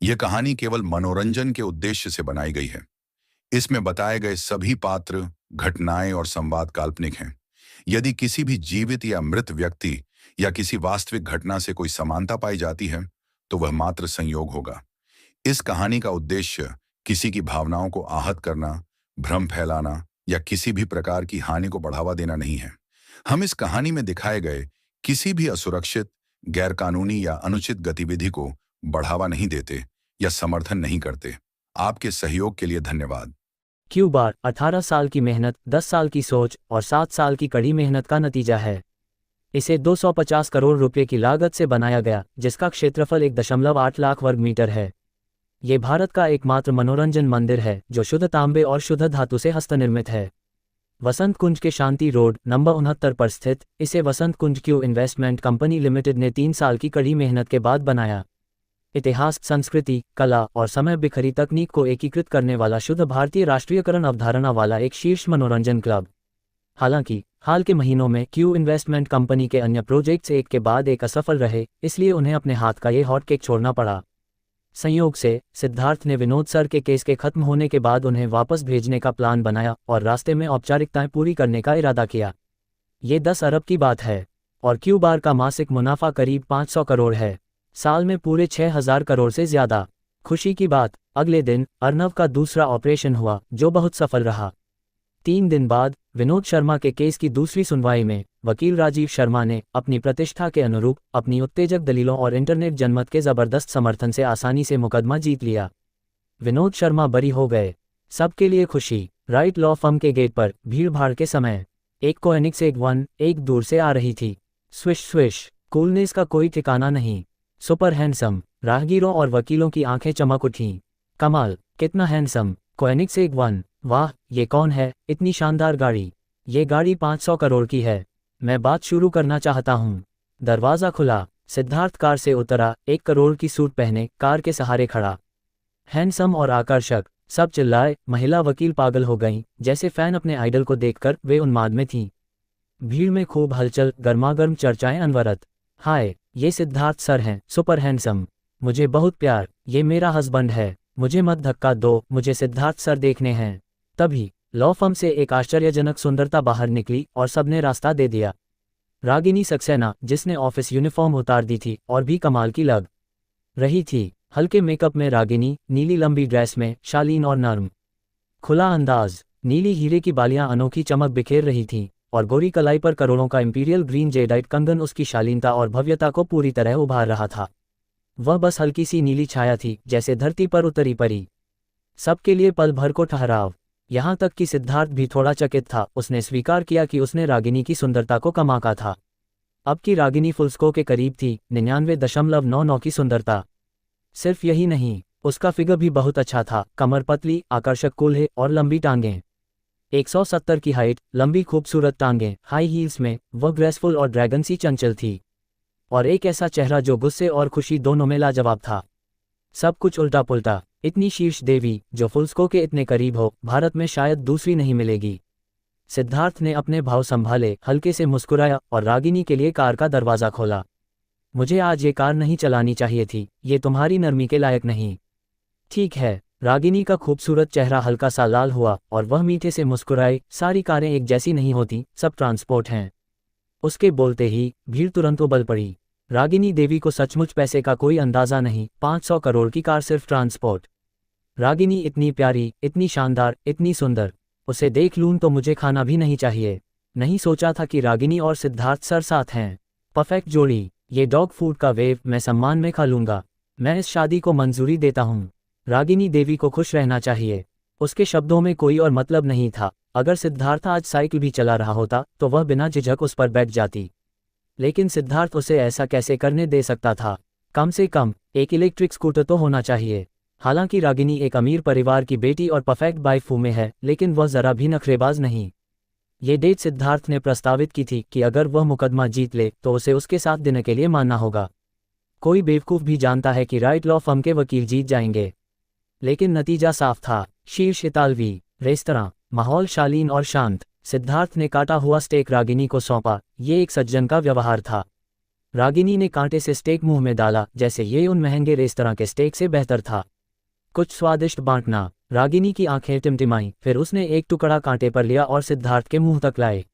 यह कहानी केवल मनोरंजन के उद्देश्य से बनाई गई है। इसमें बताए गए सभी पात्र, घटनाएं और संवाद काल्पनिक हैं। यदि किसी भी जीवित या मृत व्यक्ति या किसी वास्तविक घटना से कोई समानता पाई जाती है, तो वह मात्र संयोग होगा। इस कहानी का उद्देश्य किसी की भावनाओं को आहत करना, भ्रम फैलाना या किसी भी प्रकार की हानि को बढ़ावा देना नहीं है। हम इस कहानी में दिखाए गए किसी भी असुरक्षित, गैरकानूनी या अनुचित गतिविधि को बढ़ावा नहीं देते या समर्थन नहीं करते। आपके सहयोग के लिए धन्यवाद। क्यू बार 18 साल की मेहनत, 10 साल की सोच और 7 साल की कड़ी मेहनत का नतीजा है। इसे 250 करोड़ रुपए की लागत से बनाया गया, जिसका क्षेत्रफल 1.8 लाख वर्ग मीटर है। ये भारत का एकमात्र मनोरंजन मंदिर है जो शुद्ध तांबे और शुद्ध धातु से हस्तनिर्मित है। वसंत कुंज के शांति रोड नंबर 69 पर स्थित इसे वसंत कुंज क्यू इन्वेस्टमेंट कंपनी लिमिटेड ने 3 साल की कड़ी मेहनत के बाद बनाया। इतिहास, संस्कृति, कला और समय बिखरी तकनीक को एकीकृत करने वाला शुद्ध भारतीय राष्ट्रीयकरण अवधारणा वाला एक शीर्ष मनोरंजन क्लब। हालांकि हाल के महीनों में क्यू इन्वेस्टमेंट कंपनी के अन्य प्रोजेक्ट्स एक के बाद एक असफल रहे, इसलिए उन्हें अपने हाथ का ये हॉट केक छोड़ना पड़ा। संयोग से सिद्धार्थ ने विनोद सर के केस के खत्म होने के बाद उन्हें वापस भेजने का प्लान बनाया और रास्ते में औपचारिकताएं पूरी करने का इरादा किया। ये 10 अरब की बात है और क्यू बार का मासिक मुनाफा करीब 500 करोड़ है, साल में पूरे 6000 करोड़ से ज्यादा। खुशी की बात, अगले दिन अर्नव का दूसरा ऑपरेशन हुआ जो बहुत सफल रहा। 3 दिन बाद विनोद शर्मा के केस की दूसरी सुनवाई में वकील राजीव शर्मा ने अपनी प्रतिष्ठा के अनुरूप अपनी उत्तेजक दलीलों और इंटरनेट जनमत के जबरदस्त समर्थन से आसानी से मुकदमा जीत लिया। विनोद शर्मा बरी हो गए। सबके लिए खुशी। राइट लॉ फर्म के गेट पर भीड़ भाड़ के समय एक कोएनिग्सेग 1 एक दूर से आ रही थी। स्विश स्विश, कूलनेस का कोई ठिकाना नहीं। Super handsome. राहगीरों और वकीलों की आंखें चमक उठीं। कमाल, कितना हैंडसम। कोएनिग्सेग 1, वाह, ये कौन है, इतनी शानदार गाड़ी। ये गाड़ी 500 करोड़ की है। मैं बात शुरू करना चाहता हूँ। दरवाज़ा खुला। सिद्धार्थ कार से उतरा, 1 करोड़ की सूट पहने, कार के सहारे खड़ा। हैंडसम और आकर्षक। सब चिल्लाए। महिला वकील पागल हो गईं, जैसे फैन अपने आइडल को देखकर वे उन्माद में थीं। भीड़ में खूब हलचल, गर्मागर्म चर्चाएं अनवरत। हाय, ये सिद्धार्थ सर हैं, सुपर हैंडसम। मुझे बहुत प्यार, ये मेरा हस्बैंड है। मुझे मत धक्का दो, मुझे सिद्धार्थ सर देखने हैं। तभी लॉ फर्म से एक आश्चर्यजनक सुंदरता बाहर निकली और सबने रास्ता दे दिया। रागिनी सक्सेना, जिसने ऑफिस यूनिफॉर्म उतार दी थी और भी कमाल की लग रही थी। हल्के मेकअप में रागिनी, नीली लंबी ड्रेस में, शालीन और नर्म। खुला अंदाज। नीली हीरे की बालियां अनोखी चमक बिखेर रही थीं और गोरी कलाई पर करोड़ों का इंपीरियल ग्रीन जेडाइट कंगन उसकी शालीनता और भव्यता को पूरी तरह उभार रहा था। वह बस हल्की सी नीली छाया थी, जैसे धरती पर उतरी परी। सबके लिए पल भर को ठहराव। यहाँ तक कि सिद्धार्थ भी थोड़ा चकित था। उसने स्वीकार किया कि उसने रागिनी की सुंदरता को कम आंका था। अब की रागिनी फुल्स्को के करीब थी, 99.99 की सुंदरता। सिर्फ यही नहीं, उसका फिगर भी बहुत अच्छा था। कमर पतली, आकर्षक कूल्हे और लंबी टांगें। 170 की हाइट, लंबी खूबसूरत टांगें, हाई हील्स में, वह ग्रेसफुल और ड्रैगन सी चंचल थी। और एक ऐसा चेहरा जो गुस्से और खुशी दोनों में लाजवाब था। सब कुछ उल्टा पुल्टा। इतनी शीर्ष देवी जो फुल्स्को के इतने करीब हो, भारत में शायद दूसरी नहीं मिलेगी। सिद्धार्थ ने अपने भाव संभाले, हल्के से मुस्कुराया और रागिनी के लिए कार का दरवाज़ा खोला। मुझे आज ये कार नहीं चलानी चाहिए थी, ये तुम्हारी नरमी के लायक नहीं। ठीक है। रागिनी का खूबसूरत चेहरा हल्का सा लाल हुआ और वह मीठे से मुस्कुराई। सारी कारें एक जैसी नहीं होती, सब ट्रांसपोर्ट हैं। उसके बोलते ही भीड़ तुरंत उबल पड़ी। रागिनी देवी को सचमुच पैसे का कोई अंदाजा नहीं। 500 करोड़ की कार सिर्फ ट्रांसपोर्ट। रागिनी इतनी प्यारी, इतनी शानदार, इतनी सुंदर। उसे देख लूं तो मुझे खाना भी नहीं चाहिए। नहीं सोचा था कि रागिनी और सिद्धार्थ सर साथ हैं। परफेक्ट जोड़ी। ये डॉग फूड का वेव मैं सम्मान में खा लूंगा। मैं इस शादी को मंजूरी देता हूँ। रागिनी देवी को खुश रहना चाहिए। उसके शब्दों में कोई और मतलब नहीं था। अगर सिद्धार्थ आज साइकिल भी चला रहा होता तो वह बिना झिझक उस पर बैठ जाती। लेकिन सिद्धार्थ उसे ऐसा कैसे करने दे सकता था? कम से कम एक इलेक्ट्रिक स्कूटर तो होना चाहिए। हालांकि रागिनी एक अमीर परिवार की बेटी और परफेक्ट वाइफ में है, लेकिन वह जरा भी नखरेबाज नहीं। ये डेट सिद्धार्थ ने प्रस्तावित की थी कि अगर वह मुकदमा जीत ले तो उसे उसके साथ दिन के लिए मानना होगा। कोई बेवकूफ़ भी जानता है कि राइट लॉ फर्म के वकील जीत जाएंगे। लेकिन नतीजा साफ था। शीर्ष इतालवी रेस्तरां, माहौल शालीन और शांत। सिद्धार्थ ने काटा हुआ स्टेक रागिनी को सौंपा। ये एक सज्जन का व्यवहार था। रागिनी ने कांटे से स्टेक मुंह में डाला, जैसे ये उन महंगे रेस्तरां के स्टेक से बेहतर था। कुछ स्वादिष्ट बांटना। रागिनी की आंखें टिमटिमाईं, फिर उसने एक टुकड़ा कांटे पर लिया और सिद्धार्थ के मुंह तक लाए।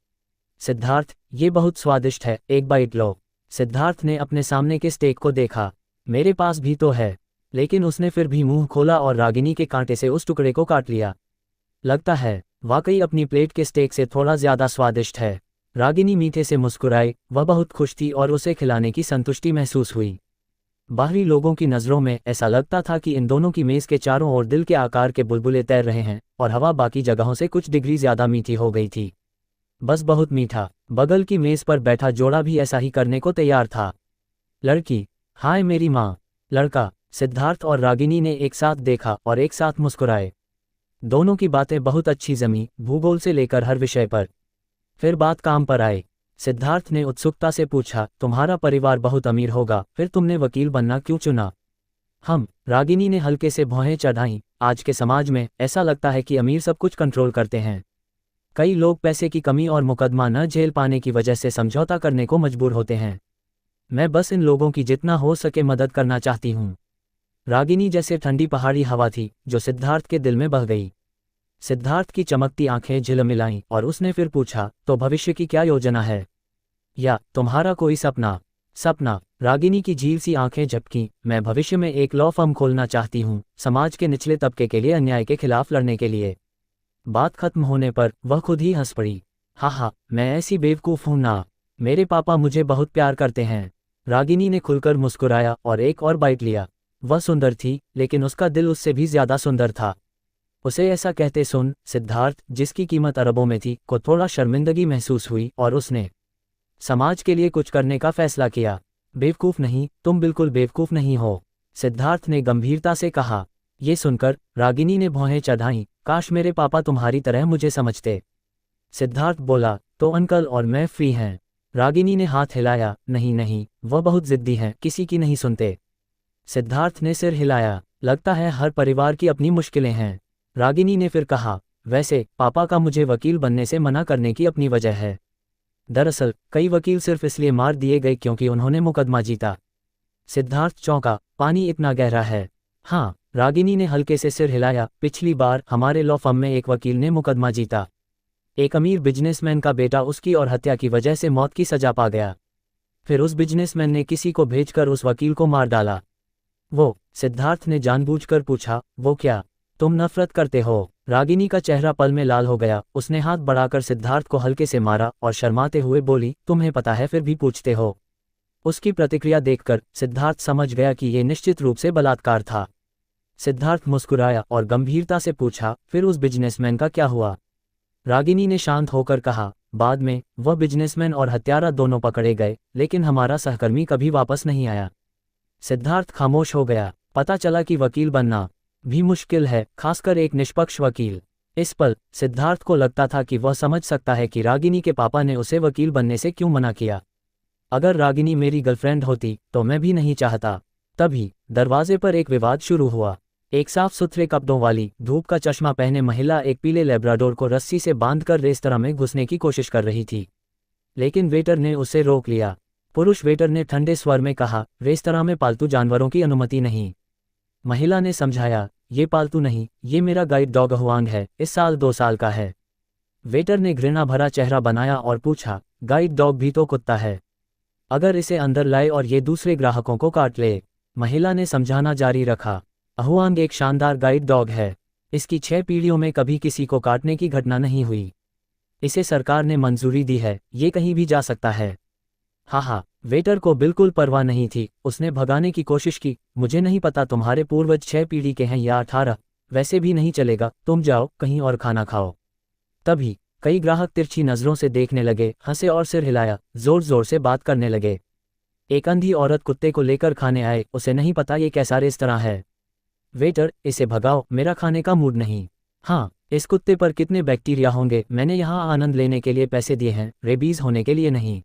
सिद्धार्थ, ये बहुत स्वादिष्ट है, एक बाइट लो। सिद्धार्थ ने अपने सामने के स्टेक को देखा। मेरे पास भी तो है। लेकिन उसने फिर भी मुंह खोला और रागिनी के कांटे से उस टुकड़े को काट लिया। लगता है वाकई अपनी प्लेट के स्टेक से थोड़ा ज्यादा स्वादिष्ट है। रागिनी मीठे से मुस्कुराई, वह बहुत खुश थी और उसे खिलाने की संतुष्टि महसूस हुई। बाहरी लोगों की नज़रों में ऐसा लगता था कि इन दोनों की मेज़ के चारों ओर दिल के आकार के बुलबुले तैर रहे हैं और हवा बाकी जगहों से कुछ डिग्री ज़्यादा मीठी हो गई थी। बस बहुत मीठा। बगल की मेज़ पर बैठा जोड़ा भी ऐसा ही करने को तैयार था। लड़की, हाय मेरी माँ। लड़का, सिद्धार्थ और रागिनी ने एक साथ देखा और एक साथ मुस्कुराए। दोनों की बातें बहुत अच्छी जमी, भूगोल से लेकर हर विषय पर। फिर बात काम पर आए। सिद्धार्थ ने उत्सुकता से पूछा, तुम्हारा परिवार बहुत अमीर होगा, फिर तुमने वकील बनना क्यों चुना? रागिनी ने हल्के से भौहें चढ़ाईं। आज के समाज में ऐसा लगता है कि अमीर सब कुछ कंट्रोल करते हैं। कई लोग पैसे की कमी और मुकदमा न झेल पाने की वजह से समझौता करने को मजबूर होते हैं। मैं बस इन लोगों की जितना हो सके मदद करना चाहती हूँ। रागिनी जैसे ठंडी पहाड़ी हवा थी जो सिद्धार्थ के दिल में बह गई। सिद्धार्थ की चमकती आंखें झिलमिलाईं और उसने फिर पूछा, तो भविष्य की क्या योजना है? या तुम्हारा कोई सपना? सपना? रागिनी की झील सी आंखें झपकीं। मैं भविष्य में एक लॉ फर्म खोलना चाहती हूँ, समाज के निचले तबके के लिए अन्याय के खिलाफ लड़ने के लिए। बात खत्म होने पर वह खुद ही हंस पड़ी। हाँ, मैं ऐसी बेवकूफ़ हूँ ना। मेरे पापा मुझे बहुत प्यार करते हैं। रागिनी ने खुलकर मुस्कुराया और एक और बाइट लिया। वह सुंदर थी, लेकिन उसका दिल उससे भी ज्यादा सुंदर था। उसे ऐसा कहते सुन सिद्धार्थ, जिसकी कीमत अरबों में थी, को थोड़ा शर्मिंदगी महसूस हुई और उसने समाज के लिए कुछ करने का फैसला किया। बेवकूफ़ नहीं, तुम बिल्कुल बेवकूफ़ नहीं हो, सिद्धार्थ ने गंभीरता से कहा। ये सुनकर रागिनी ने भौहें चढ़ाईं। काश मेरे पापा तुम्हारी तरह मुझे समझते। सिद्धार्थ बोला, तो अंकल और मैं फ्री हैं। रागिनी ने हाथ हिलाया। नहीं, वह बहुत जिद्दी हैं, किसी की नहीं सुनते। सिद्धार्थ ने सिर हिलाया। लगता है हर परिवार की अपनी मुश्किलें हैं। रागिनी ने फिर कहा, वैसे पापा का मुझे वकील बनने से मना करने की अपनी वजह है। दरअसल कई वकील सिर्फ इसलिए मार दिए गए क्योंकि उन्होंने मुकदमा जीता। सिद्धार्थ चौंका। पानी इतना गहरा है? हाँ, रागिनी ने हल्के से सिर हिलाया। पिछली बार हमारे लॉ फर्म में एक वकील ने मुकदमा जीता। एक अमीर बिजनेसमैन का बेटा उसकी और हत्या की वजह से मौत की सजा पा गया। फिर उस बिजनेसमैन ने किसी को भेजकर उस वकील को मार डाला। वो? सिद्धार्थ ने जानबूझकर पूछा। वो क्या? तुम नफरत करते हो? रागिनी का चेहरा पल में लाल हो गया। उसने हाथ बढ़ाकर सिद्धार्थ को हल्के से मारा और शर्माते हुए बोली, तुम्हें पता है फिर भी पूछते हो? उसकी प्रतिक्रिया देखकर सिद्धार्थ समझ गया कि ये निश्चित रूप से बलात्कार था। सिद्धार्थ मुस्कुराया और गंभीरता से पूछा, फिर उस बिजनेसमैन का क्या हुआ? रागिनी ने शांत होकर कहा, बाद में वह बिजनेसमैन और हत्यारा दोनों पकड़े गए, लेकिन हमारा सहकर्मी कभी वापस नहीं आया। सिद्धार्थ खामोश हो गया। पता चला कि वकील बनना भी मुश्किल है, खासकर एक निष्पक्ष वकील। इस पल सिद्धार्थ को लगता था कि वह समझ सकता है कि रागिनी के पापा ने उसे वकील बनने से क्यों मना किया। अगर रागिनी मेरी गर्लफ्रेंड होती तो मैं भी नहीं चाहता। तभी दरवाजे पर एक विवाद शुरू हुआ। एक साफ सुथरे कपड़ों वाली, धूप का चश्मा पहने महिला एक पीले लेब्राडोर को रस्सी से बांधकर रेस्तरां में घुसने की कोशिश कर रही थी, लेकिन वेटर ने उसे रोक लिया। पुरुष वेटर ने ठंडे स्वर में कहा, रेस्तरां में पालतू जानवरों की अनुमति नहीं। महिला ने समझाया, ये पालतू नहीं, ये मेरा गाइड डॉग हुआंग है, इस साल 2 साल का है। वेटर ने घृणा भरा चेहरा बनाया और पूछा, गाइड डॉग भी तो कुत्ता है, अगर इसे अंदर लाए और ये दूसरे ग्राहकों को काट ले? महिला ने समझाना जारी रखा, हुआंग एक शानदार गाइड डॉग है, इसकी 6 पीढ़ियों में कभी किसी को काटने की घटना नहीं हुई। इसे सरकार ने मंजूरी दी है, ये कहीं भी जा सकता है। हाँ, वेटर को बिल्कुल परवाह नहीं थी। उसने भगाने की कोशिश की, मुझे नहीं पता तुम्हारे पूर्वज 6 पीढ़ी के हैं या 18, वैसे भी नहीं चलेगा, तुम जाओ कहीं और खाना खाओ। तभी कई ग्राहक तिरछी नजरों से देखने लगे, हंसे और सिर हिलाया, जोर जोर से बात करने लगे। एक अंधी औरत कुत्ते को लेकर खाने आए, उसे नहीं पता ये कैसा रेस्तरां है। वेटर, इसे भगाओ, मेरा खाने का मूड नहीं। हाँ, इस कुत्ते पर कितने बैक्टीरिया होंगे, मैंने यहाँ आनंद लेने के लिए पैसे दिए हैं, रेबीज होने के लिए नहीं।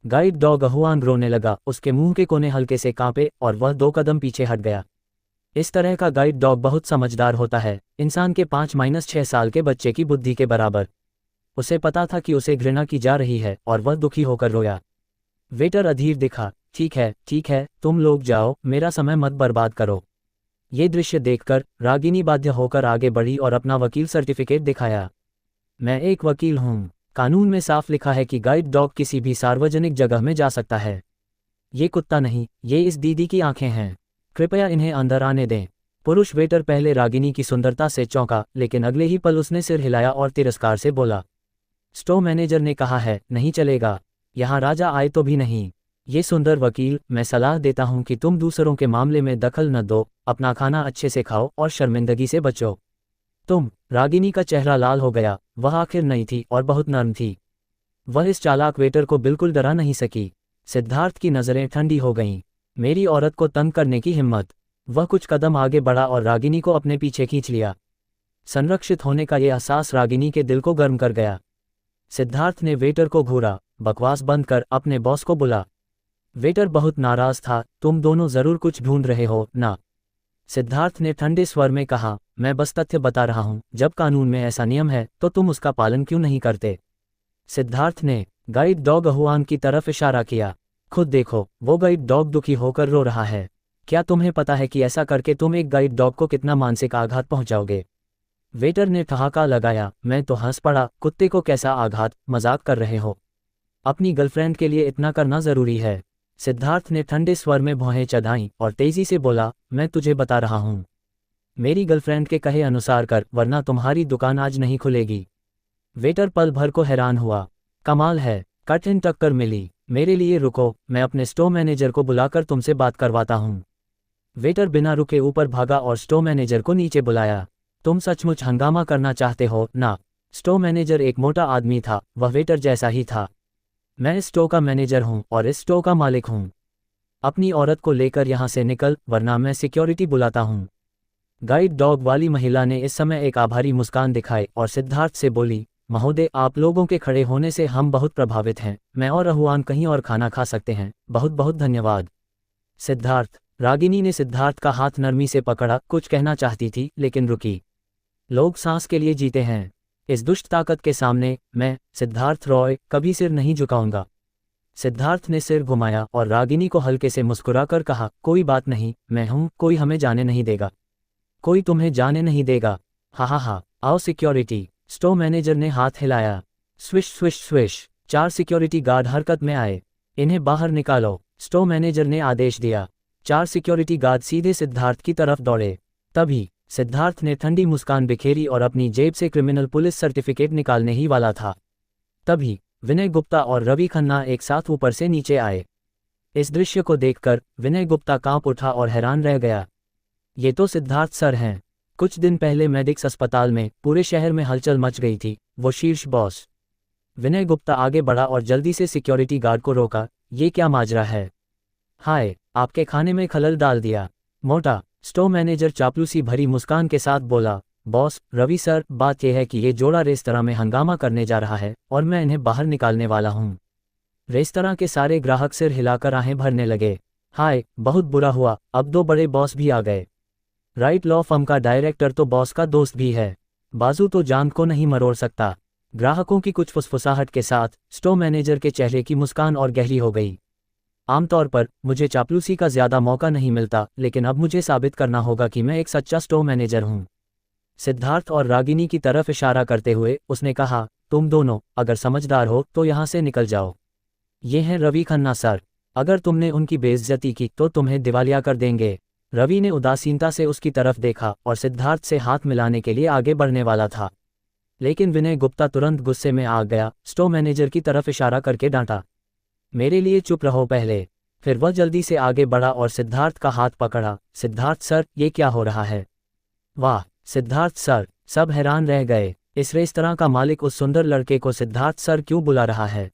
गाइड डॉग हुआंग रोने लगा, उसके मुंह के कोने हल्के से कांपे और वह 2 कदम पीछे हट गया। इस तरह का गाइड डॉग बहुत समझदार होता है, इंसान के 5-6 साल के बच्चे की बुद्धि के बराबर। उसे पता था कि उसे घृणा की जा रही है और वह दुखी होकर रोया। वेटर अधीर दिखा। ठीक है, तुम लोग जाओ, मेरा समय मत बर्बाद करो। ये दृश्य देखकर रागिनी बाध्य होकर आगे बढ़ी और अपना वकील सर्टिफिकेट दिखाया। मैं एक वकील हूँ। कानून में साफ लिखा है कि गाइड डॉग किसी भी सार्वजनिक जगह में जा सकता है। ये कुत्ता नहीं, ये इस दीदी की आंखें हैं। कृपया इन्हें अंदर आने दें। पुरुष वेटर पहले रागिनी की सुंदरता से चौंका, लेकिन अगले ही पल उसने सिर हिलाया और तिरस्कार से बोला। स्टोर मैनेजर ने कहा है, नहीं चलेगा। यहाँ राजा आए तो भी नहीं। ये सुंदर वकील, मैं सलाह देता हूँ कि तुम दूसरों के मामले में दखल न दो, अपना खाना अच्छे से खाओ और शर्मिंदगी से बचो। रागिनी का चेहरा लाल हो गया। वह आखिर नई थी और बहुत नर्म थी। वह इस चालाक वेटर को बिल्कुल डरा नहीं सकी। सिद्धार्थ की नज़रें ठंडी हो गईं। मेरी औरत को तंग करने की हिम्मत। वह कुछ कदम आगे बढ़ा और रागिनी को अपने पीछे खींच लिया। संरक्षित होने का यह एहसास रागिनी के दिल को गर्म कर गया। सिद्धार्थ ने वेटर को घूरा। बकवास बंद कर, अपने बॉस को बुला। वेटर बहुत नाराज था। तुम दोनों जरूर कुछ ढूंढ रहे हो ना? सिद्धार्थ ने ठंडे स्वर में कहा, मैं बस तथ्य बता रहा हूं। जब कानून में ऐसा नियम है तो तुम उसका पालन क्यों नहीं करते? सिद्धार्थ ने गाइड डॉग अहुआन की तरफ इशारा किया। खुद देखो, वो गाइड डॉग दुखी होकर रो रहा है। क्या तुम्हें पता है कि ऐसा करके तुम एक गाइड डॉग को कितना मानसिक आघात पहुंचाओगे? वेटर ने ठहाका लगाया। मैं तो हंस पड़ा। कुत्ते को कैसा आघात? मजाक कर रहे हो? अपनी गर्लफ्रेंड के लिए इतना करना जरूरी है? सिद्धार्थ ने ठंडे स्वर में भौहें चढ़ाईं और तेजी से बोला, मैं तुझे बता रहा हूं। मेरी गर्लफ्रेंड के कहे अनुसार कर, वरना तुम्हारी दुकान आज नहीं खुलेगी। वेटर पल भर को हैरान हुआ। कमाल है, कठिन टक्कर मिली। मेरे लिए रुको, मैं अपने स्टोर मैनेजर को बुलाकर तुमसे बात करवाता हूं। वेटर बिना रुके ऊपर भागा और स्टोर मैनेजर को नीचे बुलाया। तुम सचमुच हंगामा करना चाहते हो ना? स्टोर मैनेजर एक मोटा आदमी था। वह वेटर जैसा ही था। मैं इस स्टोर का मैनेजर हूं और इस स्टोर का मालिक हूं। अपनी औरत को लेकर यहां से निकल, वरना मैं सिक्योरिटी बुलाता हूं। गाइड डॉग वाली महिला ने इस समय एक आभारी मुस्कान दिखाई और सिद्धार्थ से बोली, महोदय, आप लोगों के खड़े होने से हम बहुत प्रभावित हैं। मैं और अहुआन कहीं और खाना खा सकते हैं। बहुत बहुत धन्यवाद। सिद्धार्थ। रागिनी ने सिद्धार्थ का हाथ नरमी से पकड़ा। कुछ कहना चाहती थी लेकिन रुकी। लोग सांस के लिए जीते हैं। इस दुष्ट ताकत के सामने मैं, सिद्धार्थ रॉय, कभी सिर नहीं झुकाऊंगा। सिद्धार्थ ने सिर घुमाया और रागिनी को हल्के से मुस्कुराकर कहा, कोई बात नहीं, मैं हूं, कोई हमें जाने नहीं देगा। कोई तुम्हें जाने नहीं देगा। हा, आओ सिक्योरिटी। स्टोर मैनेजर ने हाथ हिलाया। Swish swish swish. 4 security guard हरकत में आए। इन्हें बाहर निकालो, स्टोर मैनेजर ने आदेश दिया। 4 सिक्योरिटी गार्ड सीधे सिद्धार्थ की तरफ दौड़े। तभी सिद्धार्थ ने ठंडी मुस्कान बिखेरी और अपनी जेब से क्रिमिनल पुलिस सर्टिफिकेट निकालने ही वाला था। तभी विनय गुप्ता और रवि खन्ना एक साथ ऊपर से नीचे आए। इस दृश्य को देखकर विनय गुप्ता कांप उठा और हैरान रह गया। ये तो सिद्धार्थ सर हैं। कुछ दिन पहले मेडिक्स अस्पताल में पूरे शहर में हलचल मच गई थी। वो शीर्ष बॉस। विनय गुप्ता आगे बढ़ा और जल्दी से सिक्योरिटी गार्ड को रोका। ये क्या माजरा है? हाय, आपके खाने में खलल डाल दिया। मोटा। स्टोर मैनेजर चापलूसी भरी मुस्कान के साथ बोला, बॉस, रवि सर, बात यह है कि ये जोड़ा रेस्तरां में हंगामा करने जा रहा है और मैं इन्हें बाहर निकालने वाला हूँ। रेस्तरां के सारे ग्राहक सिर हिलाकर आहें भरने लगे। हाय, बहुत बुरा हुआ, अब 2 बड़े बॉस भी आ गए। राइट लॉ फर्म का डायरेक्टर तो बॉस का दोस्त भी है। बाजू तो जान को नहीं मरोड़ सकता। ग्राहकों की कुछ फुसफुसाहट के साथ स्टोर मैनेजर के चेहरे की मुस्कान और गहरी हो गई। आमतौर पर मुझे चापलूसी का ज्यादा मौका नहीं मिलता, लेकिन अब मुझे साबित करना होगा कि मैं एक सच्चा स्टोर मैनेजर हूं। सिद्धार्थ और रागिनी की तरफ इशारा करते हुए उसने कहा, तुम दोनों अगर समझदार हो तो यहां से निकल जाओ। ये हैं रवि खन्ना सर। अगर तुमने उनकी बेइज्जती की तो तुम्हें दिवालिया कर देंगे। रवि ने उदासीनता से उसकी तरफ देखा और सिद्धार्थ से हाथ मिलाने के लिए आगे बढ़ने वाला था, लेकिन विनय गुप्ता तुरंत गुस्से में आ गया। स्टोर मैनेजर की तरफ इशारा करके डांटा, मेरे लिए चुप रहो पहले। फिर वह जल्दी से आगे बढ़ा और सिद्धार्थ का हाथ पकड़ा। सिद्धार्थ सर, ये क्या हो रहा है? वाह, सिद्धार्थ सर। सब हैरान रह गए। इस रेस्तरां का मालिक उस सुंदर लड़के को सिद्धार्थ सर क्यों बुला रहा है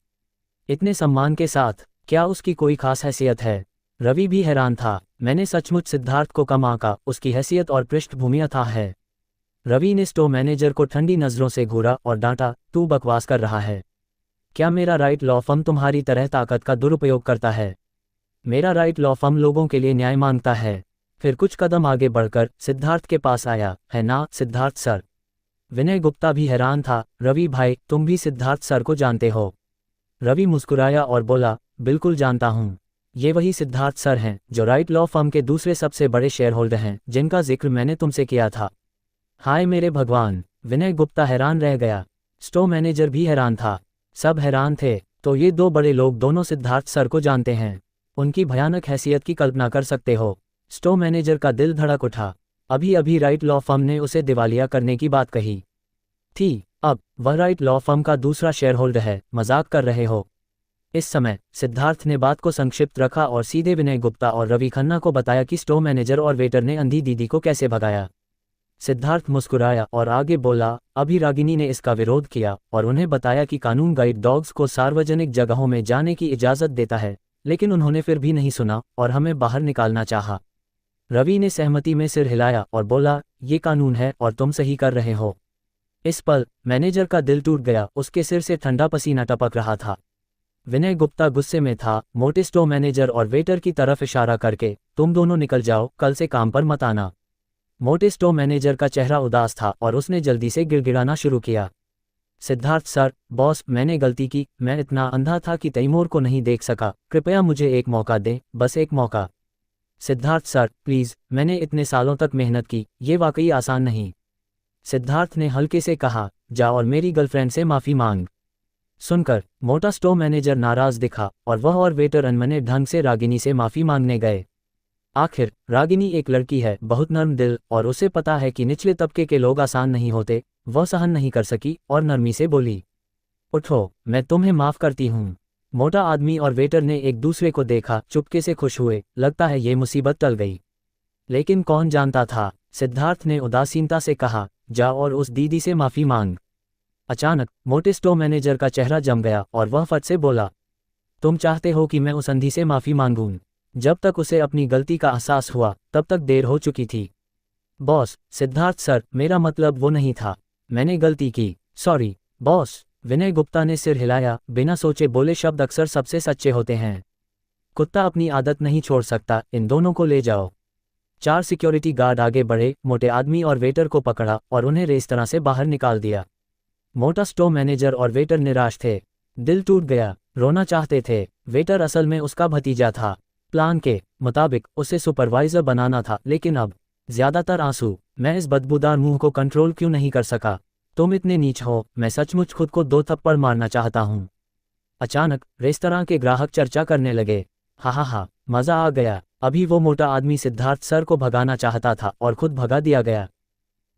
इतने सम्मान के साथ? क्या उसकी कोई खास हैसियत है? रवि भी हैरान था। मैंने सचमुच सिद्धार्थ को कम आंका। उसकी हैसियत और पृष्ठभूमि अथाह है। रवि ने स्टोर मैनेजर को ठंडी नजरों से घूरा और डांटा, तू बकवास कर रहा है। क्या मेरा राइट लॉ फर्म तुम्हारी तरह ताकत का दुरुपयोग करता है? मेरा राइट लॉ फर्म लोगों के लिए न्याय मांगता है। फिर कुछ कदम आगे बढ़कर सिद्धार्थ के पास आया, है ना सिद्धार्थ सर? विनय गुप्ता भी हैरान था। रवि भाई, तुम भी सिद्धार्थ सर को जानते हो? रवि मुस्कुराया और बोला, बिल्कुल जानता हूँ। ये वही सिद्धार्थ सर हैं जो राइट लॉ फर्म के दूसरे सबसे बड़े शेयर होल्डर हैं, जिनका जिक्र मैंने तुमसे किया था। हाय मेरे भगवान, विनय गुप्ता हैरान रह गया। स्टोर मैनेजर भी हैरान था। सब हैरान थे। तो ये दो बड़े लोग दोनों सिद्धार्थ सर को जानते हैं। उनकी भयानक हैसियत की कल्पना कर सकते हो। स्टोर मैनेजर का दिल धड़क उठा। अभी अभी राइट लॉ फर्म ने उसे दिवालिया करने की बात कही थी, अब वह राइट लॉ फर्म का दूसरा शेयर होल्डर है। मजाक कर रहे हो? इस समय सिद्धार्थ ने बात को संक्षिप्त रखा और सीधे विनय गुप्ता और रवि खन्ना को बताया कि स्टोर मैनेजर और वेटर ने अंधी दीदी को कैसे भगाया। सिद्धार्थ मुस्कुराया और आगे बोला, अभी रागिनी ने इसका विरोध किया और उन्हें बताया कि कानून गाइड डॉग्स को सार्वजनिक जगहों में जाने की इजाज़त देता है, लेकिन उन्होंने फिर भी नहीं सुना और हमें बाहर निकालना चाहा। रवि ने सहमति में सिर हिलाया और बोला, ये कानून है और तुम सही कर रहे हो। इस पल मैनेजर का दिल टूट गया। उसके सिर से ठंडा पसीना टपक रहा था। विनय गुप्ता गुस्से में था, मोटे स्टोर मैनेजर और वेटर की तरफ इशारा करके, तुम दोनों निकल जाओ, कल से काम पर मत आना। मोटे स्टोर मैनेजर का चेहरा उदास था और उसने जल्दी से गिड़गिड़ाना शुरू किया। सिद्धार्थ सर, बॉस, मैंने गलती की। मैं इतना अंधा था कि तैमूर को नहीं देख सका। कृपया मुझे एक मौका दें, बस एक मौका। सिद्धार्थ सर, प्लीज़, मैंने इतने सालों तक मेहनत की, ये वाकई आसान नहीं। सिद्धार्थ ने हल्के से कहा, जा और मेरी गर्लफ्रेंड से माफ़ी मांग। सुनकर मोटा स्टोर मैनेजर नाराज दिखा और वह और वेटर अनमने ढंग से रागिनी से माफ़ी मांगने गए। आखिर रागिनी एक लड़की है, बहुत नर्म दिल, और उसे पता है कि निचले तबके के लोग आसान नहीं होते। वह सहन नहीं कर सकी और नरमी से बोली, उठो, मैं तुम्हें माफ़ करती हूँ। मोटा आदमी और वेटर ने एक दूसरे को देखा, चुपके से खुश हुए। लगता है ये मुसीबत टल गई। लेकिन कौन जानता था? सिद्धार्थ ने उदासीनता से कहा, जा और उस दीदी से माफ़ी मांग। अचानक मोटे स्टोर मैनेजर का चेहरा जम गया और वह फट से बोला, तुम चाहते हो कि मैं उस अंधी से माफ़ी मांगूं? जब तक उसे अपनी गलती का एहसास हुआ तब तक देर हो चुकी थी। बॉस, सिद्धार्थ सर, मेरा मतलब वो नहीं था। मैंने गलती की। Sorry boss. विनय गुप्ता ने सिर हिलाया। बिना सोचे बोले शब्द अक्सर सबसे सच्चे होते हैं। कुत्ता अपनी आदत नहीं छोड़ सकता। इन दोनों को ले जाओ। 4 सिक्योरिटी गार्ड आगे बढ़े, मोटे आदमी और वेटर को पकड़ा और उन्हें रेस्तरां से बाहर निकाल दिया। मोटा स्टोर मैनेजर और वेटर निराश थे। दिल टूट गया, रोना चाहते थे। वेटर असल में उसका भतीजा था। प्लान के मुताबिक उसे सुपरवाइजर बनाना था, लेकिन अब ज्यादातर आंसू। मैं इस बदबूदार मुंह को कंट्रोल क्यों नहीं कर सका? तुम इतने नीच हो, मैं सचमुच खुद को 2 थप्पड़ मारना चाहता हूँ। अचानक रेस्तरां के ग्राहक चर्चा करने लगे, हा, मजा आ गया। अभी वो मोटा आदमी सिद्धार्थ सर को भगाना चाहता था और खुद भगा दिया गया।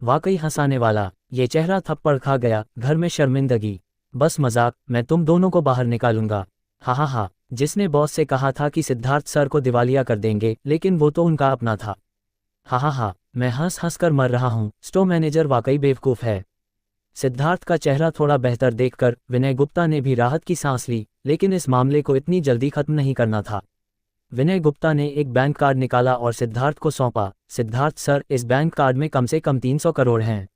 वाकई हंसाने वाला। ये चेहरा थप्पड़ खा गया। घर में शर्मिंदगी। बस मजाक, मैं तुम दोनों को बाहर निकालूंगा। हा, जिसने बॉस से कहा था कि सिद्धार्थ सर को दिवालिया कर देंगे, लेकिन वो तो उनका अपना था। हा, मैं हंस कर मर रहा हूँ। स्टोर मैनेजर वाकई बेवकूफ़ है। सिद्धार्थ का चेहरा थोड़ा बेहतर देखकर विनय गुप्ता ने भी राहत की सांस ली, लेकिन इस मामले को इतनी जल्दी खत्म नहीं करना था। विनय गुप्ता ने एक बैंक कार्ड निकाला और सिद्धार्थ को सौंपा। सिद्धार्थ सर, इस बैंक कार्ड में कम से कम 300 करोड़ हैं।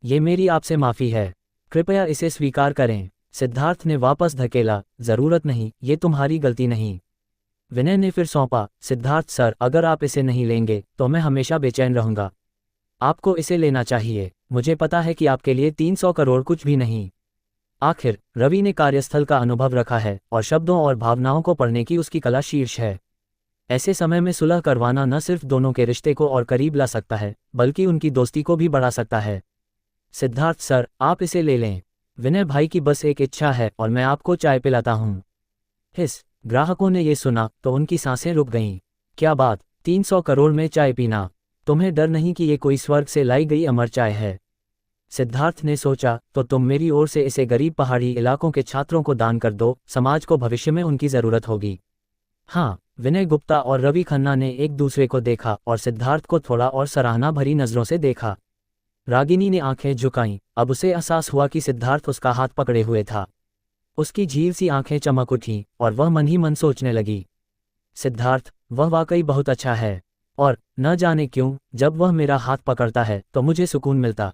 ये मेरी आपसे माफ़ी है, कृपया इसे स्वीकार करें। सिद्धार्थ ने वापस धकेला, ज़रूरत नहीं, ये तुम्हारी गलती नहीं। विनय ने फिर सौंपा, सिद्धार्थ सर, अगर आप इसे नहीं लेंगे तो मैं हमेशा बेचैन रहूंगा। आपको इसे लेना चाहिए। मुझे पता है कि आपके लिए 300 करोड़ कुछ भी नहीं। आखिर रवि ने कार्यस्थल का अनुभव रखा है और शब्दों और भावनाओं को पढ़ने की उसकी कला शीर्ष है। ऐसे समय में सुलह करवाना न सिर्फ दोनों के रिश्ते को और करीब ला सकता है, बल्कि उनकी दोस्ती को भी बढ़ा सकता है। सिद्धार्थ सर, आप इसे ले लें। विनय भाई की बस एक इच्छा है और मैं आपको चाय पिलाता हूँ। हिस। ग्राहकों ने ये सुना तो उनकी सांसें रुक गईं। क्या बात, 300 करोड़ में चाय पीना? तुम्हें डर नहीं कि ये कोई स्वर्ग से लाई गई अमर चाय है? सिद्धार्थ ने सोचा, तो तुम मेरी ओर से इसे गरीब पहाड़ी इलाकों के छात्रों को दान कर दो। समाज को भविष्य में उनकी ज़रूरत होगी। हाँ। विनय गुप्ता और रवि खन्ना ने एक दूसरे को देखा और सिद्धार्थ को थोड़ा और सराहना भरी नज़रों से देखा। रागिनी ने आंखें झुकाईं। अब उसे एहसास हुआ कि सिद्धार्थ उसका हाथ पकड़े हुए था। उसकी झील सी आंखें चमक उठीं और वह मन ही मन सोचने लगी, सिद्धार्थ, वह वाकई बहुत अच्छा है। और न जाने क्यों, जब वह मेरा हाथ पकड़ता है तो मुझे सुकून मिलता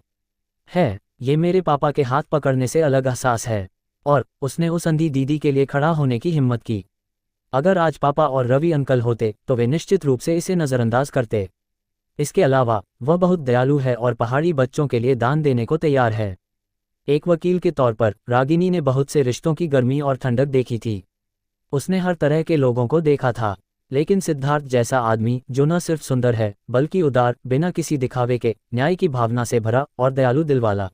है। ये मेरे पापा के हाथ पकड़ने से अलग एहसास है। और उसने उस अंधी दीदी के लिए खड़ा होने की हिम्मत की। अगर आज पापा और रवि अंकल होते तो वे निश्चित रूप से इसे नज़रअंदाज करते। इसके अलावा वह बहुत दयालु है और पहाड़ी बच्चों के लिए दान देने को तैयार है। एक वकील के तौर पर रागिनी ने बहुत से रिश्तों की गर्मी और ठंडक देखी थी। उसने हर तरह के लोगों को देखा था, लेकिन सिद्धार्थ जैसा आदमी जो न सिर्फ सुंदर है बल्कि उदार, बिना किसी दिखावे के, न्याय की भावना से भरा और दयालु दिल वाला,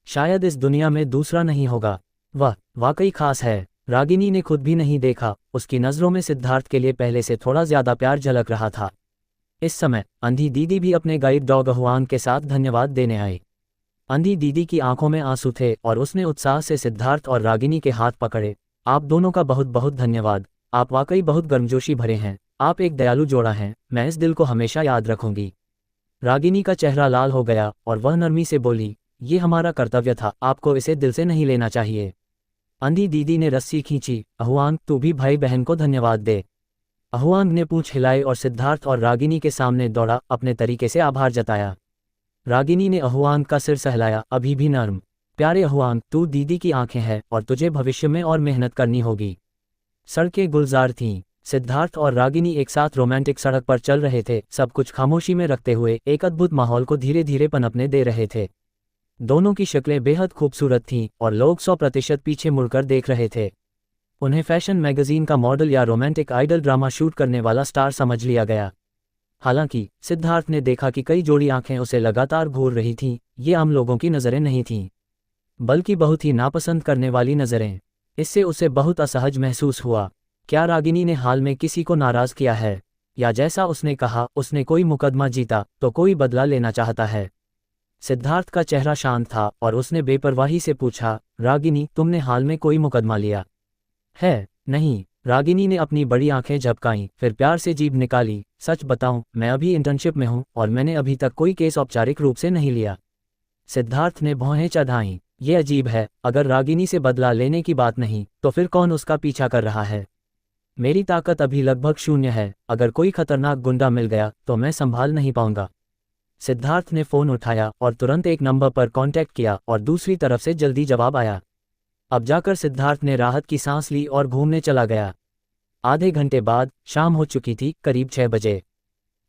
शायद इस दुनिया में दूसरा नहीं होगा। वह वाकई खास है। रागिनी ने खुद भी नहीं देखा, उसकी नज़रों में सिद्धार्थ के लिए पहले से थोड़ा ज्यादा प्यार झलक रहा था। इस समय अंधी दीदी भी अपने गाइड डॉग अहुआंग के साथ धन्यवाद देने आई। अंधी दीदी की आंखों में आंसू थे और उसने उत्साह से सिद्धार्थ और रागिनी के हाथ पकड़े। आप दोनों का बहुत बहुत धन्यवाद। आप वाकई बहुत गर्मजोशी भरे हैं। आप एक दयालु जोड़ा हैं। मैं इस दिल को हमेशा याद रखूंगी। रागिनी का चेहरा लाल हो गया और वह नरमी से बोली, ये हमारा कर्तव्य था, आपको इसे दिल से नहीं लेना चाहिए। अंधी दीदी ने रस्सी खींची। अहुआंग, तू भी भाई बहन को धन्यवाद दे। अहुआंग ने पूंछ हिलाई और सिद्धार्थ और रागिनी के सामने दौड़ा, अपने तरीके से आभार जताया। रागिनी ने अहुआंग का सिर सहलाया, अभी भी नर्म। प्यारे अहुआंग, तू दीदी की आंखें हैं और तुझे भविष्य में और मेहनत करनी होगी। सड़कें गुलजार थीं। सिद्धार्थ और रागिनी एक साथ रोमांटिक सड़क पर चल रहे थे, सब कुछ खामोशी में रखते हुए एक अद्भुत माहौल को धीरे धीरे पनपने दे रहे थे। दोनों की शक्लें बेहद खूबसूरत थीं और लोग 100% पीछे मुड़कर देख रहे थे। उन्हें फैशन मैगजीन का मॉडल या रोमांटिक आइडल ड्रामा शूट करने वाला स्टार समझ लिया गया। हालांकि सिद्धार्थ ने देखा कि कई जोड़ी आंखें उसे लगातार घूर रही थीं। ये आम लोगों की नज़रें नहीं थीं, बल्कि बहुत ही नापसंद करने वाली नज़रें। इससे उसे बहुत असहज महसूस हुआ। क्या रागिनी ने हाल में किसी को नाराज़ किया है, या जैसा उसने कहा, उसने कोई मुकदमा जीता तो कोई बदला लेना चाहता है? सिद्धार्थ का चेहरा शांत था और उसने बेपरवाही से पूछा, रागिनी, तुमने हाल में कोई मुकदमा लिया है? नहीं। रागिनी ने अपनी बड़ी आंखें झपकाईं, फिर प्यार से जीभ निकाली। सच बताऊं, मैं अभी इंटर्नशिप में हूं और मैंने अभी तक कोई केस औपचारिक रूप से नहीं लिया। सिद्धार्थ ने भौहें चढ़ाईं। ये अजीब है, अगर रागिनी से बदला लेने की बात नहीं तो फिर कौन उसका पीछा कर रहा है? मेरी ताकत अभी लगभग 0 है। अगर कोई खतरनाक गुंडा मिल गया तो मैं संभाल नहीं पाऊंगा। सिद्धार्थ ने फोन उठाया और तुरंत एक नंबर पर कांटेक्ट किया और दूसरी तरफ से जल्दी जवाब आया। अब जाकर सिद्धार्थ ने राहत की सांस ली और घूमने चला गया। आधे घंटे बाद शाम हो चुकी थी, करीब 6 बजे।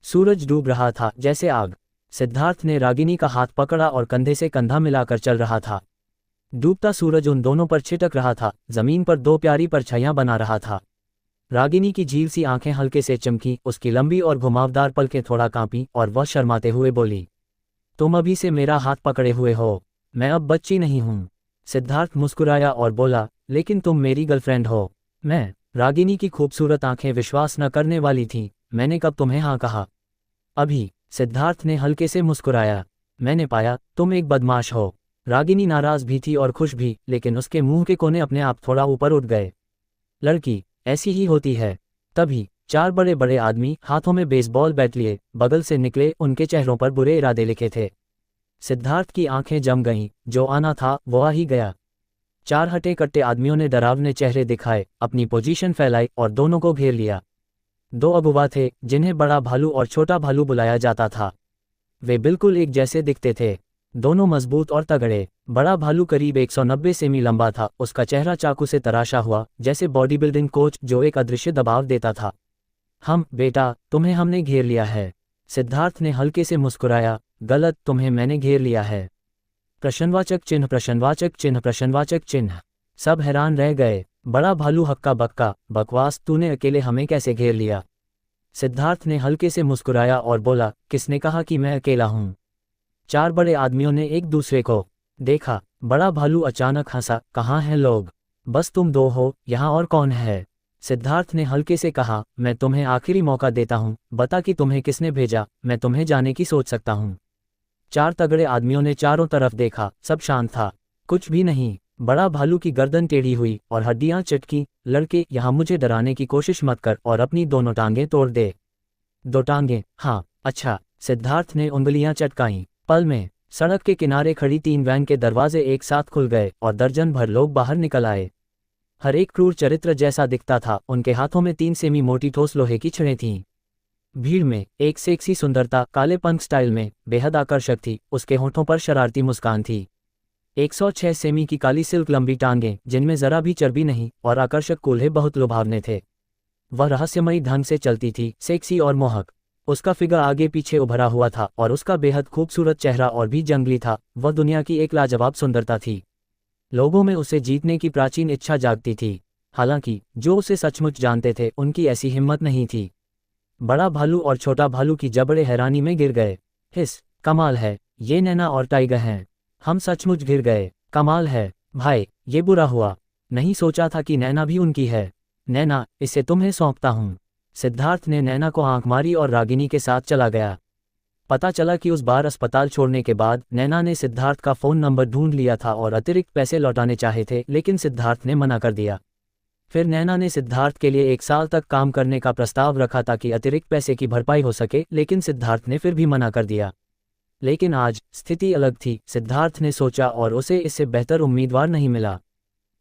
सूरज डूब रहा था जैसे आग। सिद्धार्थ ने रागिनी का हाथ पकड़ा और कंधे से कंधा मिलाकर चल रहा था। डूबता सूरज उन दोनों पर छिटक रहा था, जमीन पर 2 प्यारी परछाइयां बना रहा था। रागिनी की झील सी आंखें हल्के से चमकी, उसकी लंबी और घुमावदार पलकें थोड़ा कांपी और वह शर्माते हुए बोली, तुम अभी से मेरा हाथ पकड़े हुए हो, मैं अब बच्ची नहीं हूं। सिद्धार्थ मुस्कुराया और बोला, लेकिन तुम मेरी गर्लफ्रेंड हो। मैं? रागिनी की खूबसूरत आंखें विश्वास न करने वाली थीं। मैंने कब तुम्हें हाँ कहा? अभी। सिद्धार्थ ने हल्के से मुस्कुराया। मैंने पाया तुम एक बदमाश हो। रागिनी नाराज भी थी और खुश भी, लेकिन उसके मुंह के कोने अपने आप थोड़ा ऊपर उठ गए। लड़की ऐसी ही होती है। तभी 4 बड़े बड़े आदमी हाथों में बेसबॉल बैट लिए बगल से निकले, उनके चेहरों पर बुरे इरादे लिखे थे। सिद्धार्थ की आंखें जम गईं, जो आना था वो आ ही गया। 4 हटे कट्टे आदमियों ने डरावने चेहरे दिखाए, अपनी पोजीशन फैलाई और दोनों को घेर लिया। 2 अगुवा थे, जिन्हें बड़ा भालू और छोटा भालू बुलाया जाता था। वे बिल्कुल एक जैसे दिखते थे, दोनों मजबूत और तगड़े। बड़ा भालू करीब 190 सेमी लंबा था, उसका चेहरा चाकू से तराशा हुआ, जैसे बॉडी बिल्डिंग कोच जो एक अदृश्य दबाव देता था। बेटा, तुम्हें हमने घेर लिया है। सिद्धार्थ ने हल्के से मुस्कुराया। गलत, तुम्हें मैंने घेर लिया है। प्रश्नवाचक चिन्ह, प्रश्नवाचक चिन्ह, प्रश्नवाचक चिन्ह। सब हैरान रह गए। बड़ा भालू हक्का बक्का, बकवास, तूने अकेले हमें कैसे घेर लिया? सिद्धार्थ ने हल्के से मुस्कुराया और बोला, किसने कहा कि मैं अकेला हूं? 4 बड़े आदमियों ने एक दूसरे को देखा। बड़ा भालू अचानक हंसा, कहाँ हैं लोग? बस तुम 2 हो, यहाँ और कौन है? सिद्धार्थ ने हल्के से कहा, मैं तुम्हें आखिरी मौका देता हूँ, बता कि तुम्हें किसने भेजा, मैं तुम्हें जाने की सोच सकता हूँ। 4 तगड़े आदमियों ने चारों तरफ देखा, सब शांत था, कुछ भी नहीं। बड़ा भालू की गर्दन टेढ़ी हुई और हड्डियां चटकी। लड़के, यहाँ मुझे डराने की कोशिश मत कर और अपनी दोनों टांगें तोड़ दे। 2 टांगें? हाँ, अच्छा। सिद्धार्थ ने उंगलियां चटकाईं। पल में सड़क के किनारे खड़ी 3 वैन के दरवाजे एक साथ खुल गए और दर्जन भर लोग बाहर निकल आए। हर एक क्रूर चरित्र जैसा दिखता था। उनके हाथों में 3 सेमी मोटी ठोस लोहे की छड़ें थीं। भीड़ में एक सेक्सी सुंदरता काले पंख स्टाइल में बेहद आकर्षक थी। उसके होठों पर शरारती मुस्कान थी। 106 सेमी की काली सिल्क लंबी टांगें, जिनमें जरा भी चर्बी नहीं, और आकर्षक कूल्हे बहुत लुभावने थे। वह रहस्यमयी ढंग से चलती थी, सेक्सी और मोहक। उसका फिगर आगे पीछे उभरा हुआ था और उसका बेहद खूबसूरत चेहरा और भी जंगली था। वह दुनिया की एक लाजवाब सुंदरता थी। लोगों में उसे जीतने की प्राचीन इच्छा जागती थी। हालांकि जो उसे सचमुच जानते थे उनकी ऐसी हिम्मत नहीं थी। बड़ा भालू और छोटा भालू की जबड़े हैरानी में गिर गए। हिस, कमाल है, ये नैना और टाइगर हैं। हम सचमुच गिर गए, कमाल है भाई, ये बुरा हुआ। नहीं सोचा था कि नैना भी उनकी है। नैना, इसे तुम्हें सौंपता हूँ। सिद्धार्थ ने नैना को आंख मारी और रागिनी के साथ चला गया। पता चला कि उस बार अस्पताल छोड़ने के बाद नैना ने सिद्धार्थ का फ़ोन नंबर ढूंढ लिया था और अतिरिक्त पैसे लौटाने चाहे थे, लेकिन सिद्धार्थ ने मना कर दिया। फिर नैना ने सिद्धार्थ के लिए 1 साल तक काम करने का प्रस्ताव रखा ताकि अतिरिक्त पैसे की भरपाई हो सके, लेकिन सिद्धार्थ ने फिर भी मना कर दिया। लेकिन आज स्थिति अलग थी, सिद्धार्थ ने सोचा, और उसे इससे बेहतर उम्मीदवार नहीं मिला।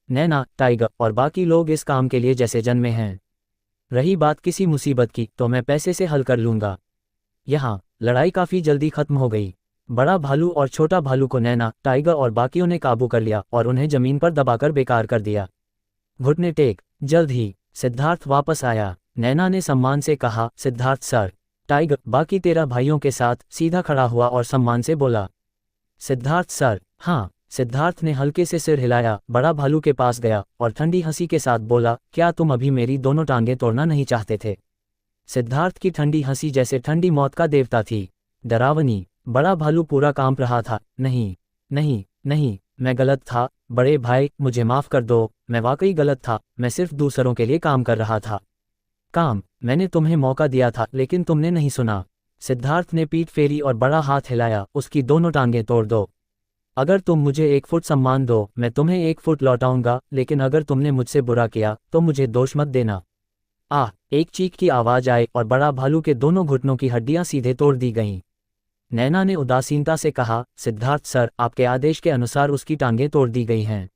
नैना, टाइगर और बाकी लोग इस काम के लिए जैसे जन्मे हैं। रही बात किसी मुसीबत की, तो मैं पैसे से हल कर लूँगा। यहाँ लड़ाई काफ़ी जल्दी खत्म हो गई। बड़ा भालू और छोटा भालू को नैना, टाइगर और बाकियों ने काबू कर लिया और उन्हें जमीन पर दबाकर बेकार कर दिया। घुटने टेक। जल्द ही सिद्धार्थ वापस आया। नैना ने सम्मान से कहा, सिद्धार्थ सर। टाइगर बाकी 13 भाइयों के साथ सीधा खड़ा हुआ और सम्मान से बोला, सिद्धार्थ सर। हाँ, सिद्धार्थ ने हल्के से सिर हिलाया। बड़ा भालू के पास गया और ठंडी हंसी के साथ बोला, क्या तुम अभी मेरी दोनों टांगें तोड़ना नहीं चाहते थे? सिद्धार्थ की ठंडी हंसी जैसे ठंडी मौत का देवता थी, डरावनी। बड़ा भालू पूरा कांप रहा था। नहीं नहीं नहीं, मैं गलत था बड़े भाई, मुझे माफ़ कर दो, मैं वाकई गलत था, मैं सिर्फ दूसरों के लिए काम कर रहा था। काम? मैंने तुम्हें मौका दिया था लेकिन तुमने नहीं सुना। सिद्धार्थ ने पीठ फेरी और बड़ा हाथ हिलाया, उसकी दोनों टांगें तोड़ दो। अगर तुम मुझे 1 फुट सम्मान दो, मैं तुम्हें 1 फुट लौटाऊंगा, लेकिन अगर तुमने मुझसे बुरा किया तो मुझे दोष मत देना। एक चीख की आवाज़ आई और बड़ा भालू के दोनों घुटनों की हड्डियां सीधे तोड़ दी गईं। नैना ने उदासीनता से कहा, सिद्धार्थ सर, आपके आदेश के अनुसार उसकी टांगें तोड़ दी गई हैं।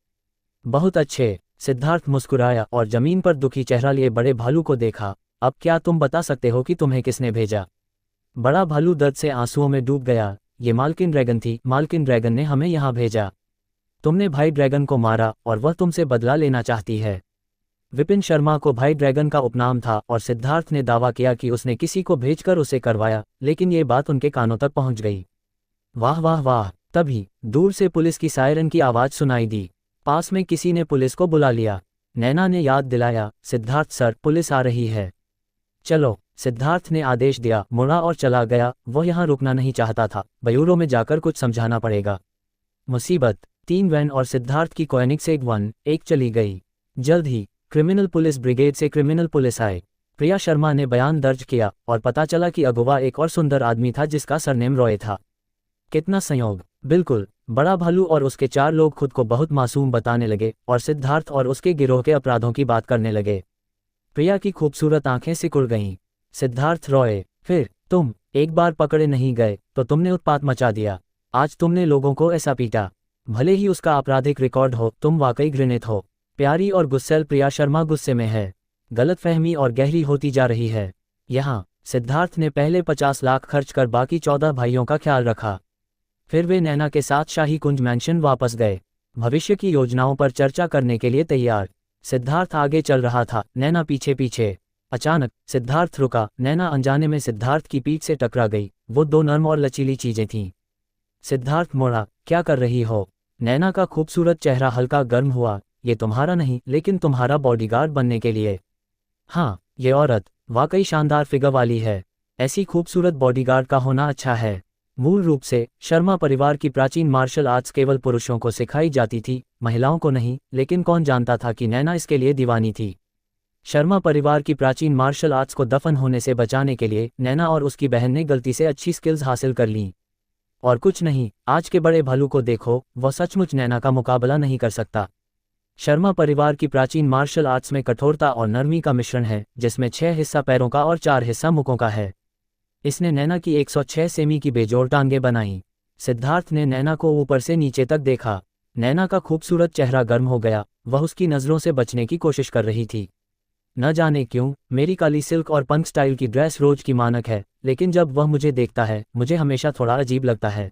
बहुत अच्छे। सिद्धार्थ मुस्कुराया और जमीन पर दुखी चेहरा लिए बड़े भालू को देखा। अब क्या तुम बता सकते हो कि तुम्हें किसने भेजा? बड़ा भालू दर्द से आंसुओं में डूब गया। ये मालकिन ड्रैगन थी, मालकिन ड्रैगन ने हमें यहाँ भेजा। तुमने भाई ड्रैगन को मारा और वह तुमसे बदला लेना चाहती है। विपिन शर्मा को भाई ड्रैगन का उपनाम था और सिद्धार्थ ने दावा किया कि उसने किसी को भेजकर उसे करवाया, लेकिन ये बात उनके कानों तक पहुंच गई। वाह वाह वाह! तभी दूर से पुलिस की सायरन की आवाज़ सुनाई दी। पास में किसी ने पुलिस को बुला लिया। नैना ने याद दिलाया, सिद्धार्थ सर, पुलिस आ रही है। चलो, सिद्धार्थ ने आदेश दिया, मुड़ा और चला गया। वह यहाँ रुकना नहीं चाहता था, ब्यूरो में जाकर कुछ समझाना पड़ेगा। मुसीबत। 3 वैन और सिद्धार्थ की कोएनिग्सेग 1 चली गई। जल्द ही क्रिमिनल पुलिस ब्रिगेड से क्रिमिनल पुलिस आए। प्रिया शर्मा ने बयान दर्ज किया और पता चला कि अगवा एक और सुंदर आदमी था जिसका सरनेम रॉय था। कितना संयोग! बिल्कुल। बड़ा भालू और उसके 4 लोग खुद को बहुत मासूम बताने लगे और सिद्धार्थ और उसके गिरोह के अपराधों की बात करने लगे। प्रिया की खूबसूरत आंखें सिकुड़ गईं। सिद्धार्थ रॉय, फिर तुम? एक बार पकड़े नहीं गए तो तुमने उत्पात मचा दिया। आज तुमने लोगों को ऐसा पीटा। भले ही उसका आपराधिक रिकॉर्ड हो, तुम वाकई घृणित हो। प्यारी और गुस्सैल प्रिया शर्मा गुस्से में है। गलतफहमी और गहरी होती जा रही है। यहाँ सिद्धार्थ ने पहले 50 लाख खर्च कर बाकी 14 भाइयों का ख्याल रखा। फिर वे नैना के साथ शाही कुंज मैंशन वापस गए, भविष्य की योजनाओं पर चर्चा करने के लिए तैयार। सिद्धार्थ आगे चल रहा था, नैना पीछे पीछे। अचानक सिद्धार्थ रुका। नैना अनजाने में सिद्धार्थ की पीठ से टकरा गई। वो 2 नर्म और लचीली चीजें थीं। सिद्धार्थ मुड़ा। क्या कर रही हो? नैना का खूबसूरत चेहरा हल्का गर्म हुआ। ये तुम्हारा नहीं, लेकिन तुम्हारा बॉडीगार्ड बनने के लिए। हाँ, ये औरत वाकई शानदार फिगर वाली है। ऐसी खूबसूरत बॉडीगार्ड का होना अच्छा है। मूल रूप से शर्मा परिवार की प्राचीन मार्शल आर्ट्स केवल पुरुषों को सिखाई जाती थी, महिलाओं को नहीं, लेकिन कौन जानता था कि नैना इसके लिए दीवानी थी। शर्मा परिवार की प्राचीन मार्शल आर्ट्स को दफन होने से बचाने के लिए नैना और उसकी बहन ने गलती से अच्छी स्किल्स हासिल कर लीं। और कुछ नहीं, आज के बड़े भालू को देखो, वह सचमुच नैना का मुकाबला नहीं कर सकता। शर्मा परिवार की प्राचीन मार्शल आर्ट्स में कठोरता और नरमी का मिश्रण है, जिसमें 6 हिस्सा पैरों का और 4 हिस्सा मुखों का है। इसने नैना की 106 सेमी की बेजोड़ टांगें बनाई। सिद्धार्थ ने नैना को ऊपर से नीचे तक देखा। नैना का खूबसूरत चेहरा गर्म हो गया। वह उसकी नज़रों से बचने की कोशिश कर रही थी। न जाने क्यों, मेरी काली सिल्क और पंख स्टाइल की ड्रेस रोज की मानक है, लेकिन जब वह मुझे देखता है, मुझे हमेशा थोड़ा अजीब लगता है।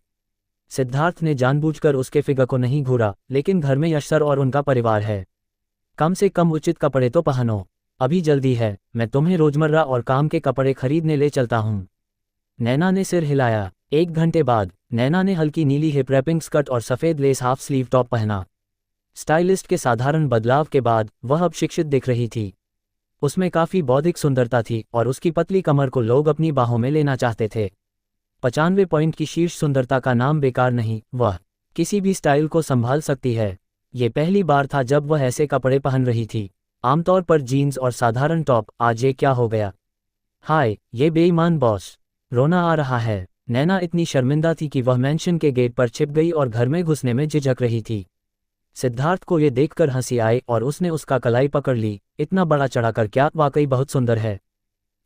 सिद्धार्थ ने जानबूझकर उसके फिगर को नहीं घूरा, लेकिन घर में यश सर और उनका परिवार है। कम से कम उचित कपड़े तो पहनो। अभी जल्दी है, मैं तुम्हें रोजमर्रा और काम के कपड़े खरीदने ले चलता हूँ। नैना ने सिर हिलाया। 1 घंटे बाद नैना ने हल्की नीली हिप रैपिंग स्कर्ट और सफ़ेद लेस हाफ स्लीव टॉप पहना। स्टाइलिस्ट के साधारण बदलाव के बाद वह अब शिक्षित दिख रही थी। उसमें काफ़ी बौद्धिक सुंदरता थी और उसकी पतली कमर को लोग अपनी बाहों में लेना चाहते थे। 95 पॉइंट की शीर्ष सुंदरता का नाम बेकार नहीं, वह किसी भी स्टाइल को संभाल सकती है। ये पहली बार था जब वह ऐसे कपड़े पहन रही थी, आमतौर पर जीन्स और साधारण टॉप। आज ये क्या हो गया? हाय, ये बेईमान बॉस! रोना आ रहा है। नैना इतनी शर्मिंदा थी कि वह मैंशन के गेट पर छिप गई और घर में घुसने में झिझक रही थी। सिद्धार्थ को ये देखकर हंसी आई और उसने उसका कलाई पकड़ ली। इतना बड़ा चढ़ाकर क्या, वाकई बहुत सुंदर है।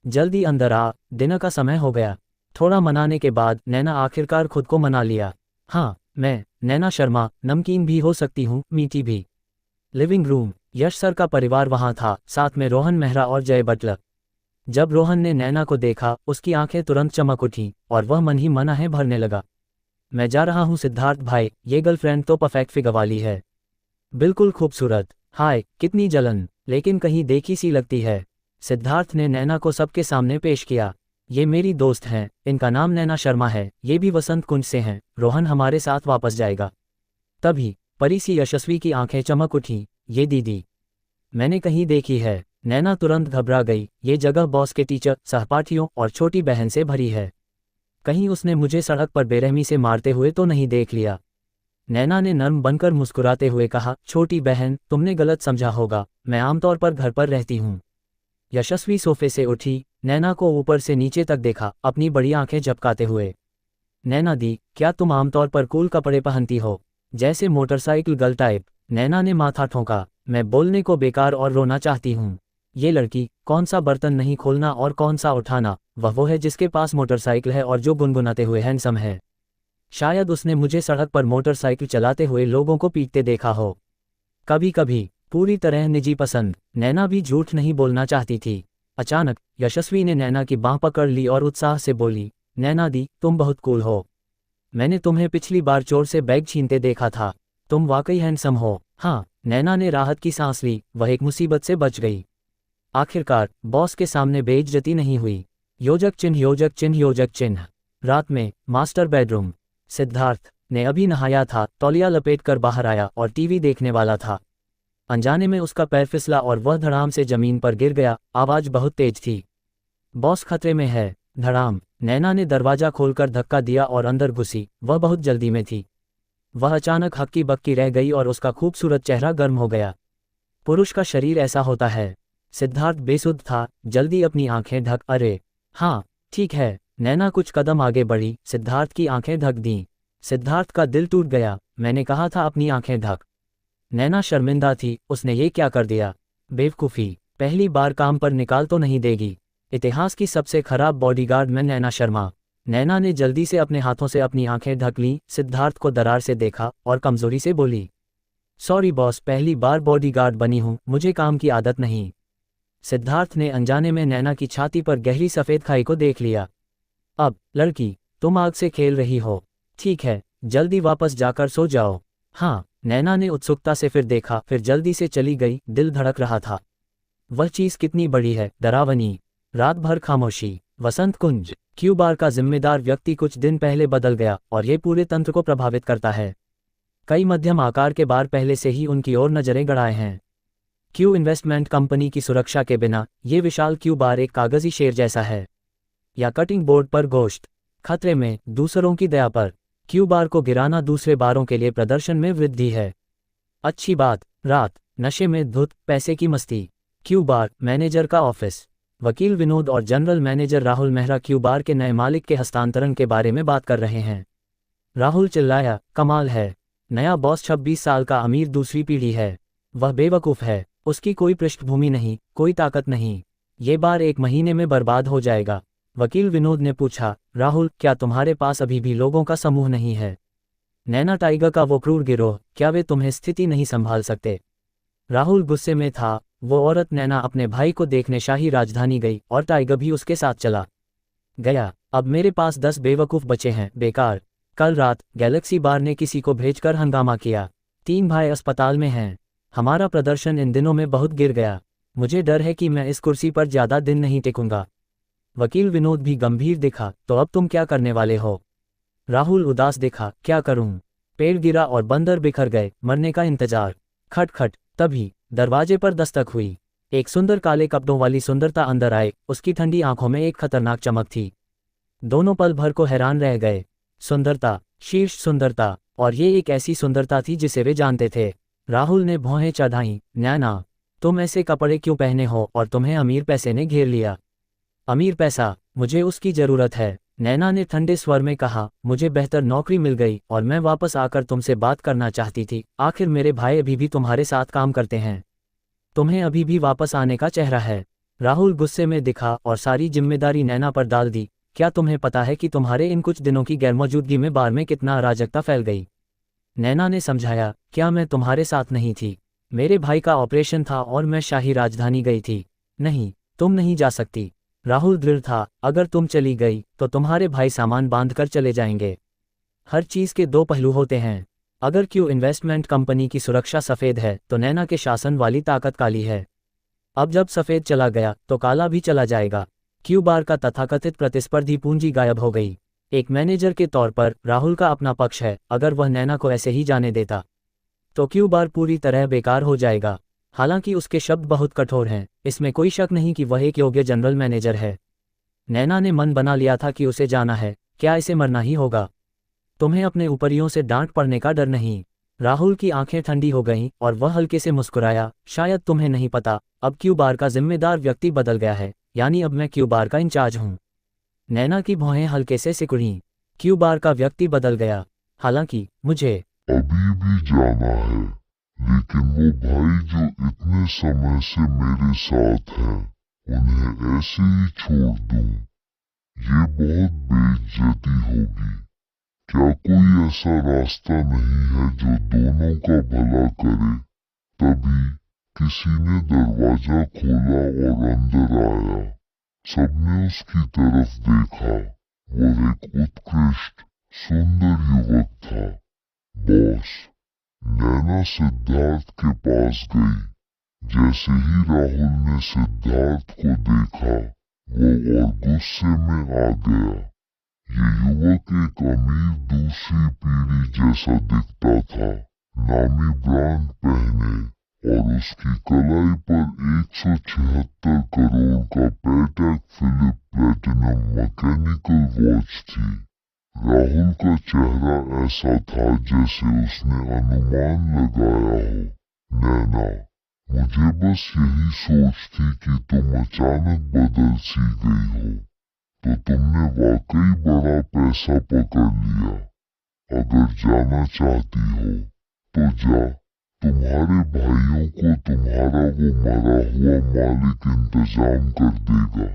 जल्दी अंदर आ, डिनर का समय हो गया। थोड़ा मनाने के बाद नैना आखिरकार खुद को मना लिया। हाँ, मैं नैना शर्मा नमकीन भी हो सकती हूँ, मीठी भी। Living room. यश सर का परिवार वहाँ था, साथ में रोहन मेहरा और जय बटलर। जब रोहन ने नैना को देखा, उसकी आंखें तुरंत चमक उठीं और वह मन ही मन आहें भरने लगा। मैं जा रहा हूँ सिद्धार्थ भाई, ये गर्लफ्रेंड तो परफेक्ट फिगर वाली है, बिल्कुल खूबसूरत। हाय, कितनी जलन, लेकिन कहीं देखी सी लगती है। सिद्धार्थ ने नैना को सबके सामने पेश किया। ये मेरी दोस्त हैं, इनका नाम नैना शर्मा है, ये भी वसंत कुंज से हैं। रोहन हमारे साथ वापस जाएगा। तभी परी सी यशस्वी की आंखें चमक उठीं। ये दीदी मैंने कहीं देखी है। नैना तुरंत घबरा गई। ये जगह बॉस के टीचर, सहपाठियों और छोटी बहन से भरी है। कहीं उसने मुझे सड़क पर बेरहमी से मारते हुए तो नहीं देख लिया। नैना ने नर्म बनकर मुस्कुराते हुए कहा, छोटी बहन, तुमने गलत समझा होगा, मैं आमतौर पर घर पर रहती हूँ। यशस्वी सोफे से उठी, नैना को ऊपर से नीचे तक देखा, अपनी बड़ी आंखें झपकाते हुए। नैना दी, क्या तुम आमतौर पर कूल कपड़े पहनती हो, जैसे मोटरसाइकिल गर्ल टाइप? नैना ने माथा ठोंका। मैं बोलने को बेकार और रोना चाहती हूँ। ये लड़की, कौन सा बर्तन नहीं खोलना और कौन सा उठाना, वह वो है जिसके पास मोटरसाइकिल है और जो गुनगुनाते हुए हैंडसम है। शायद उसने मुझे सड़क पर मोटरसाइकिल चलाते हुए लोगों को पीटते देखा हो। कभी कभी। पूरी तरह निजी पसंद। नैना भी झूठ नहीं बोलना चाहती थी। अचानक यशस्वी ने नैना की बांह पकड़ ली और उत्साह से बोली, नैना दी, तुम बहुत कूल हो। मैंने तुम्हें पिछली बार चोर से बैग छीनते देखा था। तुम वाकई हैंडसम हो। हाँ, नैना ने राहत की सांस ली, वह एक मुसीबत से बच गई। आखिरकार बॉस के सामने बेइज्जती नहीं हुई। योजक चिन्ह, योजक चिन्ह, योजक चिन्ह। रात में मास्टर बेडरूम। सिद्धार्थ ने अभी नहाया था, तौलिया लपेटकर बाहर आया और टीवी देखने वाला था। अनजाने में उसका पैर फिसला और वह धड़ाम से जमीन पर गिर गया। आवाज बहुत तेज थी। बॉस खतरे में है। धड़ाम। नैना ने दरवाजा खोलकर धक्का दिया और अंदर घुसी। वह बहुत जल्दी में थी। वह अचानक हक्की बक्की रह गई और उसका खूबसूरत चेहरा गर्म हो गया। पुरुष का शरीर ऐसा होता है। सिद्धार्थ बेसुध था, जल्दी अपनी आंखें ढक। अरे हाँ, ठीक है। नैना कुछ कदम आगे बढ़ी, सिद्धार्थ की आंखें ढक दीं। सिद्धार्थ का दिल टूट गया। मैंने कहा था अपनी आंखें ढक। नैना शर्मिंदा थी, उसने ये क्या कर दिया? बेवकूफ़ी, पहली बार काम पर निकाल तो नहीं देगी। इतिहास की सबसे खराब बॉडीगार्ड में नैना शर्मा। नैना ने जल्दी से अपने हाथों से अपनी आंखें ढक लीं, सिद्धार्थ को दरार से देखा और कमजोरी से बोली, सॉरी बॉस, पहली बार बॉडीगार्ड बनी हूँ, मुझे काम की आदत नहीं। सिद्धार्थ ने अनजाने में नैना की छाती पर गहरी सफ़ेद खाई को देख लिया। अब लड़की, तुम आग से खेल रही हो। ठीक है, जल्दी वापस जाकर सो जाओ। हाँ, नैना ने उत्सुकता से फिर देखा, फिर जल्दी से चली गई। दिल धड़क रहा था। वह चीज़ कितनी बड़ी है, डरावनी। रात भर खामोशी। वसंत कुंज। क्यू बार का जिम्मेदार व्यक्ति कुछ दिन पहले बदल गया और ये पूरे तंत्र को प्रभावित करता है। कई मध्यम आकार के बार पहले से ही उनकी ओर नजरें गड़ाए हैं। क्यू इन्वेस्टमेंट कंपनी की सुरक्षा के बिना ये विशाल क्यू बार एक कागजी शेर जैसा है, या कटिंग बोर्ड पर गोश्त। खतरे में, दूसरों की दया पर। क्यू बार को गिराना दूसरे बारों के लिए प्रदर्शन में वृद्धि है। अच्छी बात। रात, नशे में धुत, पैसे की मस्ती। क्यू बार मैनेजर का ऑफिस। वकील विनोद और general manager Rahul Mehra Q bar के नए मालिक के हस्तांतरण के बारे में बात कर रहे हैं। राहुल चिल्लाया, कमाल है। नया बॉस 26 साल का अमीर दूसरी पीढ़ी है। वह बेवकूफ़ है, उसकी कोई पृष्ठभूमि नहीं, कोई ताकत नहीं। ये बार 1 महीने में बर्बाद हो जाएगा। वकील विनोद ने पूछा, राहुल, क्या तुम्हारे पास अभी भी लोगों का समूह नहीं है? नैना टाइगर का वो क्रूर गिरोह, क्या वे तुम्हें स्थिति नहीं संभाल सकते? राहुल गुस्से में था। वो औरत नैना अपने भाई को देखने शाही राजधानी गई और टाइगर भी उसके साथ चला गया। अब मेरे पास 10 बेवकूफ़ बचे हैं, बेकार। कल रात गैलेक्सी बार ने किसी को भेजकर हंगामा किया। 3 भाई अस्पताल में हैं। हमारा प्रदर्शन इन दिनों में बहुत गिर गया। मुझे डर है कि मैं इस कुर्सी पर ज़्यादा दिन नहीं टिकूंगा। वकील विनोद भी गंभीर दिखा, तो अब तुम क्या करने वाले हो? राहुल उदास दिखा, क्या करूं? पेड़ गिरा और बंदर बिखर गए, मरने का इंतजार। खट खट, तभी दरवाजे पर दस्तक हुई। एक सुंदर काले कपड़ों वाली सुंदरता अंदर आए, उसकी ठंडी आंखों में एक खतरनाक चमक थी। दोनों पल भर को हैरान रह गए। सुंदरता, शीर्ष सुंदरता, और ये एक ऐसी सुंदरता थी जिसे वे जानते थे। राहुल ने भौहें चढ़ाईं। नैना, तुम ऐसे कपड़े क्यों पहने हो और तुम्हें अमीर पैसे ने घेर लिया? अमीर पैसा? मुझे उसकी जरूरत है, नैना ने ठंडे स्वर में कहा। मुझे बेहतर नौकरी मिल गई और मैं वापस आकर तुमसे बात करना चाहती थी। आखिर मेरे भाई अभी भी तुम्हारे साथ काम करते हैं। तुम्हें अभी भी वापस आने का चेहरा है। राहुल गुस्से में दिखा और सारी जिम्मेदारी नैना पर डाल दी। क्या तुम्हें पता है कि तुम्हारे इन कुछ दिनों की गैरमौजूदगी में बार में कितना अराजकता फैल गई? नैना ने समझाया। क्या मैं तुम्हारे साथ नहीं थी? मेरे भाई का ऑपरेशन था और मैं शाही राजधानी गई थी। नहीं, तुम नहीं जा सकती। राहुल दृढ़ था। अगर तुम चली गई तो तुम्हारे भाई सामान बांधकर चले जाएंगे। हर चीज के दो पहलू होते हैं। अगर क्यू इन्वेस्टमेंट कंपनी की सुरक्षा सफ़ेद है तो नैना के शासन वाली ताकत काली है। अब जब सफ़ेद चला गया तो काला भी चला जाएगा। क्यू बार का तथाकथित प्रतिस्पर्धी पूंजी गायब हो गई। एक मैनेजर के तौर पर राहुल का अपना पक्ष है। अगर वह नैना को ऐसे ही जाने देता तो क्यू बार पूरी तरह बेकार हो जाएगा। हालांकि उसके शब्द बहुत कठोर हैं, इसमें कोई शक नहीं कि वह एक योग्य जनरल मैनेजर है। नैना ने मन बना लिया था कि उसे जाना है। क्या इसे मरना ही होगा? तुम्हें अपने ऊपरियों से डांट पड़ने का डर नहीं? राहुल की आंखें ठंडी हो गईं और वह हल्के से मुस्कुराया। शायद तुम्हें नहीं पता, अब क्यू बार का जिम्मेदार व्यक्ति बदल गया है, यानी अब मैं क्यू बार का इंचार्ज हूँ। नैना की भौहें हल्के से सिकुड़ीं। क्यू बार का व्यक्ति बदल गया। हालांकि मुझे अभी भी जाना है, लेकिन वो भाई जो इतने समय से मेरे साथ हैं, उन्हें ऐसे ही छोड़ दूं, ये बहुत बेइज्जती होगी। क्या कोई ऐसा रास्ता नहीं है जो दोनों का भला करे? तभी किसी ने दरवाजा खोला और अंदर आया। सबने उसकी तरफ देखा। वह एक उत्कृष्ट सुंदर युवक था। बॉस, नैना सिद्धार्थ के पास गई। जैसे ही राहुल ने सिद्धार्थ को देखा, वो और गुस्से में आ गया। ये युवक एक अमीर दूसरी पीढ़ी जैसा दिखता था, नामी ब्रांड पहने, और उसकी कलाई पर 176 करोड़ का Patek Philippe platinum mechanical watch थी। राहुल का चेहरा ऐसा था जैसे उसने अनुमान लगाया हो। नैना, मुझे बस यही सोच थी कि तुम अचानक बदल सी गई हो, तो तुमने वाकई बड़ा पैसा पकड़ लिया। अगर जाना चाहती हो तो जा, तुम्हारे भाइयों को तुम्हारा वो मरा हुआ मालिक इंतजाम कर देगा।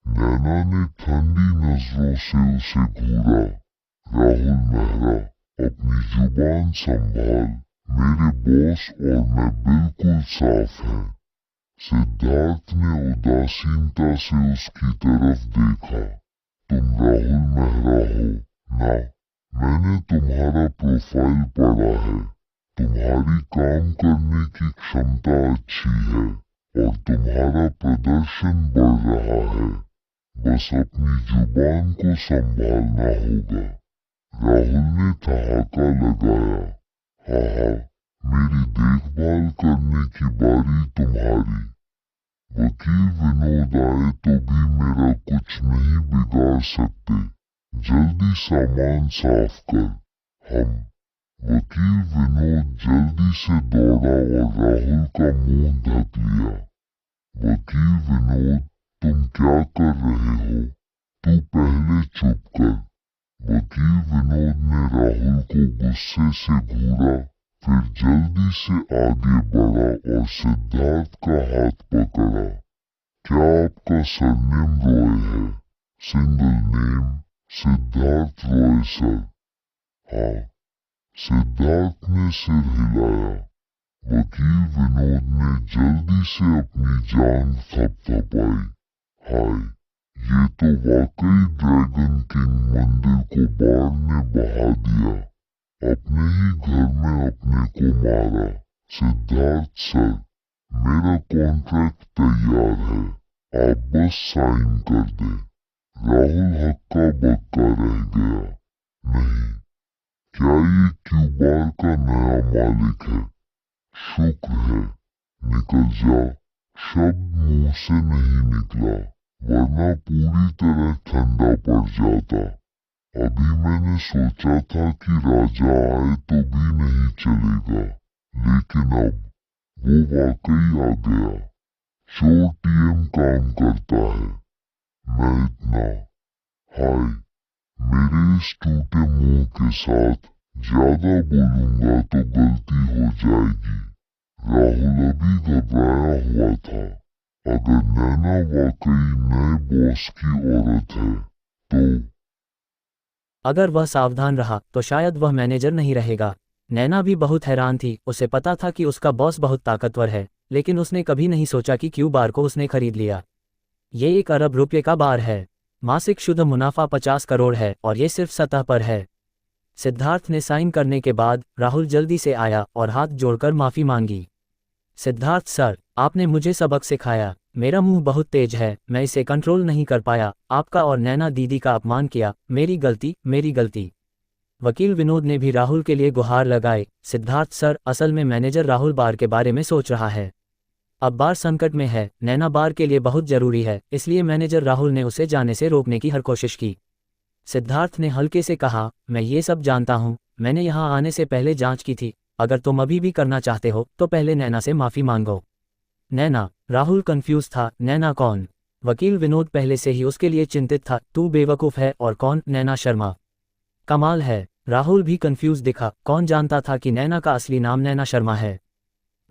नैना ने ठंडी नजरों से उसे घूरा। राहुल मेहरा, अपनी जुबान संभाल, मेरे बॉस और मैं बिल्कुल साफ हैं। सिद्धार्थ ने उदासीनता से उसकी तरफ देखा। तुम राहुल मेहरा हो ना? मैंने तुम्हारा प्रोफाइल पढ़ा है। तुम्हारी काम करने की क्षमता अच्छी है और तुम्हारा प्रदर्शन बढ़ रहा है। बस अपनी जुबान को संभालना होगा। राहुल ने ठहाका लगाया। हाँ, मेरी देखभाल करने की बारी तुम्हारी। वकील विनोद आए तो भी मेरा कुछ नहीं बिगाड़ सकते। जल्दी सामान साफ कर। हम। वकील विनोद जल्दी से दौड़ा और राहुल का मुंह ढक लिया। वकील विनोद, तुम क्या कर रहे हो? तू पहले चुप कर। वकील विनोद ने राहुल को गुस्से से घूरा, फिर जल्दी से आगे बढ़ा और सिद्धार्थ का हाथ पकड़ा। क्या आपका सरनेम रॉय है? Single name, Siddharth Roy sir. हाँ। सिद्धार्थ ने सिर हिलाया। वकील विनोद ने जल्दी से अपनी जान थपथपाई। हाय, ये तो वाकई ड्रैगन किंग मंदिर को बाढ़ ने बहा दिया। अपने ही घर में अपने को मारा। सिद्धार्थ सर, मेरा कॉन्ट्रैक्ट तैयार है, आप बस साइन कर दें। राहुल हक्का बक्का रह गया। नहीं, क्या ये क्यू बार का नया मालिक है? शुक्र है निकल जा। शब्द मुंह से नहीं निकला, वरना पूरी तरह ठंडा पड़ जाता। अभी मैंने सोचा था कि राजा आए तो भी नहीं चलेगा, लेकिन अब वो वाकई आ गया। चोर टीएम काम करता है। मैं इतना हाय, मेरे इस टूटे मुंह के साथ ज्यादा बोलूंगा तो गलती हो जाएगी। राहुल अभी घबराया हुआ था। अगर नैना वाकई नए बॉस की औरत है तो अगर वह सावधान रहा तो शायद वह मैनेजर नहीं रहेगा। नैना भी बहुत हैरान थी। उसे पता था कि उसका बॉस बहुत ताकतवर है, लेकिन उसने कभी नहीं सोचा कि क्यू बार को उसने खरीद लिया। ये 1 अरब रुपये का बार है। मासिक शुद्ध मुनाफा 50 करोड़ है और ये सिर्फ सतह पर है। सिद्धार्थ ने साइन करने के बाद राहुल जल्दी से आया और हाथ जोड़कर माफी मांगी। सिद्धार्थ सर, आपने मुझे सबक सिखाया। मेरा मुंह बहुत तेज है, मैं इसे कंट्रोल नहीं कर पाया। आपका और नैना दीदी का अपमान किया। मेरी गलती, मेरी गलती। वकील विनोद ने भी राहुल के लिए गुहार लगाए। सिद्धार्थ सर, असल में मैनेजर राहुल बार के बारे में सोच रहा है। अब बार संकट में है। नैना बार के लिए बहुत जरूरी है, इसलिए मैनेजर राहुल ने उसे जाने से रोकने की हर कोशिश की। सिद्धार्थ ने हल्के से कहा, मैं ये सब जानता हूँ। मैंने यहाँ आने से पहले जांच की थी। अगर तुम अभी भी करना चाहते हो तो पहले नैना से माफी मांगो। नैना? राहुल कंफ्यूज था। नैना कौन? वकील विनोद पहले से ही उसके लिए चिंतित था। तू बेवकूफ है। और कौन? नैना शर्मा। कमाल है। राहुल भी कंफ्यूज दिखा। कौन जानता था कि नैना का असली नाम नैना शर्मा है।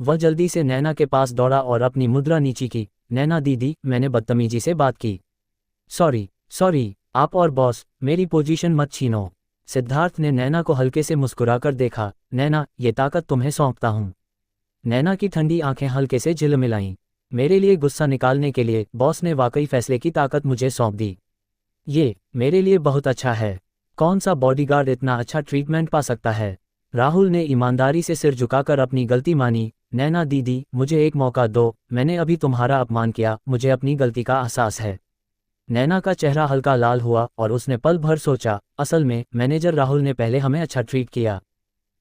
वह जल्दी से नैना के पास दौड़ा और अपनी मुद्रा नीची की। नैना दीदी, मैंने बदतमीजी से बात की। सॉरी, आप और बॉस, मेरी पोजीशन मत छीनो। सिद्धार्थ ने नैना को हल्के से मुस्कुराकर देखा। नैना, ये ताकत तुम्हें सौंपता हूँ। नैना की ठंडी आंखें हल्के से झिलमिलाईं। मेरे लिए गुस्सा निकालने के लिए बॉस ने वाकई फैसले की ताकत मुझे सौंप दी। ये मेरे लिए बहुत अच्छा है। कौन सा बॉडीगार्ड इतना अच्छा ट्रीटमेंट पा सकता है। राहुल ने ईमानदारी से सिर झुकाकर अपनी गलती मानी। नैना दीदी, मुझे एक मौका दो। मैंने अभी तुम्हारा अपमान किया, मुझे अपनी गलती का एहसास है। नैना का चेहरा हल्का लाल हुआ और उसने पल भर सोचा। असल में मैनेजर राहुल ने पहले हमें अच्छा ट्रीट किया।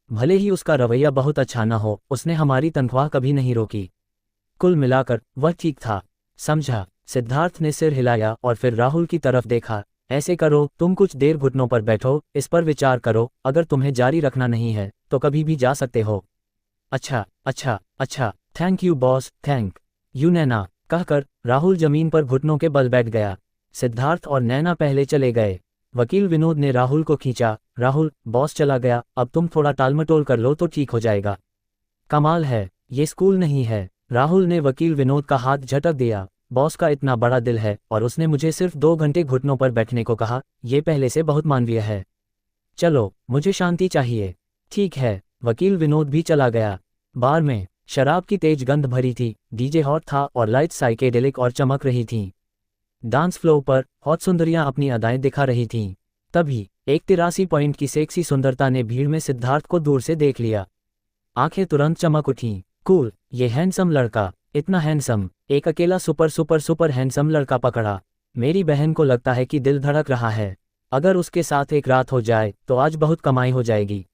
भले ही उसका रवैया बहुत अच्छा न हो, उसने हमारी तनख्वाह कभी नहीं रोकी। कुल मिलाकर वह ठीक था। समझा? सिद्धार्थ ने सिर हिलाया और फिर राहुल की तरफ देखा। ऐसे करो, तुम कुछ देर घुटनों पर बैठो, इस पर विचार करो। अगर तुम्हें जारी रखना नहीं है तो कभी भी जा सकते हो। अच्छा, thank you boss, thank you Naina, कहकर राहुल जमीन पर घुटनों के बल बैठ गया। सिद्धार्थ और नैना पहले चले गए। वकील विनोद ने राहुल को खींचा। राहुल, बॉस चला गया, अब तुम थोड़ा टालमटोल कर लो तो ठीक हो जाएगा। कमाल है, ये स्कूल नहीं है। राहुल ने वकील विनोद का हाथ झटक दिया। बॉस का इतना बड़ा दिल है और उसने मुझे सिर्फ 2 घंटे घुटनों पर बैठने को कहा। ये पहले से बहुत मानवीय है। चलो, मुझे शांति चाहिए। ठीक है। वकील विनोद भी चला गया। बार में शराब की तेज गंध भरी थी। डीजे हॉट था और लाइट साइकेडेलिक और चमक रही थीं। डांस फ्लोर पर हॉट सुंदरियां अपनी अदाएं दिखा रही थीं। तभी एक 83 पॉइंट की सेक्सी सुंदरता ने भीड़ में सिद्धार्थ को दूर से देख लिया। आंखें तुरंत चमक उठीं। कूल, ये हैंडसम लड़का, इतना हैंडसम। एक अकेला सुपर हैंडसम लड़का पकड़ा। मेरी बहन को लगता है कि दिल धड़क रहा है। अगर उसके साथ एक रात हो जाए तो आज बहुत कमाई हो जाएगी।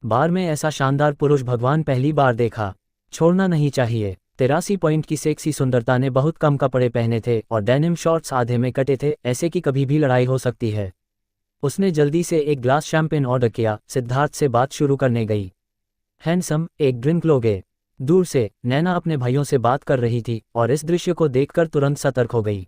बार में ऐसा शानदार पुरुष भगवान पहली बार देखा। छोड़ना नहीं चाहिए। 83 पॉइंट की सेक्सी सुंदरता ने बहुत कम कपड़े पहने थे और डेनिम शॉर्ट्स आधे में कटे थे, ऐसे कि कभी भी लड़ाई हो सकती है। उसने जल्दी से एक ग्लास शैंपेन ऑर्डर किया। सिद्धार्थ से बात शुरू करने गई। हैंडसम, एक ड्रिंक लोगे? दूर से नैना अपने भाइयों से बात कर रही थी और इस दृश्य को देखकर तुरंत सतर्क हो गई।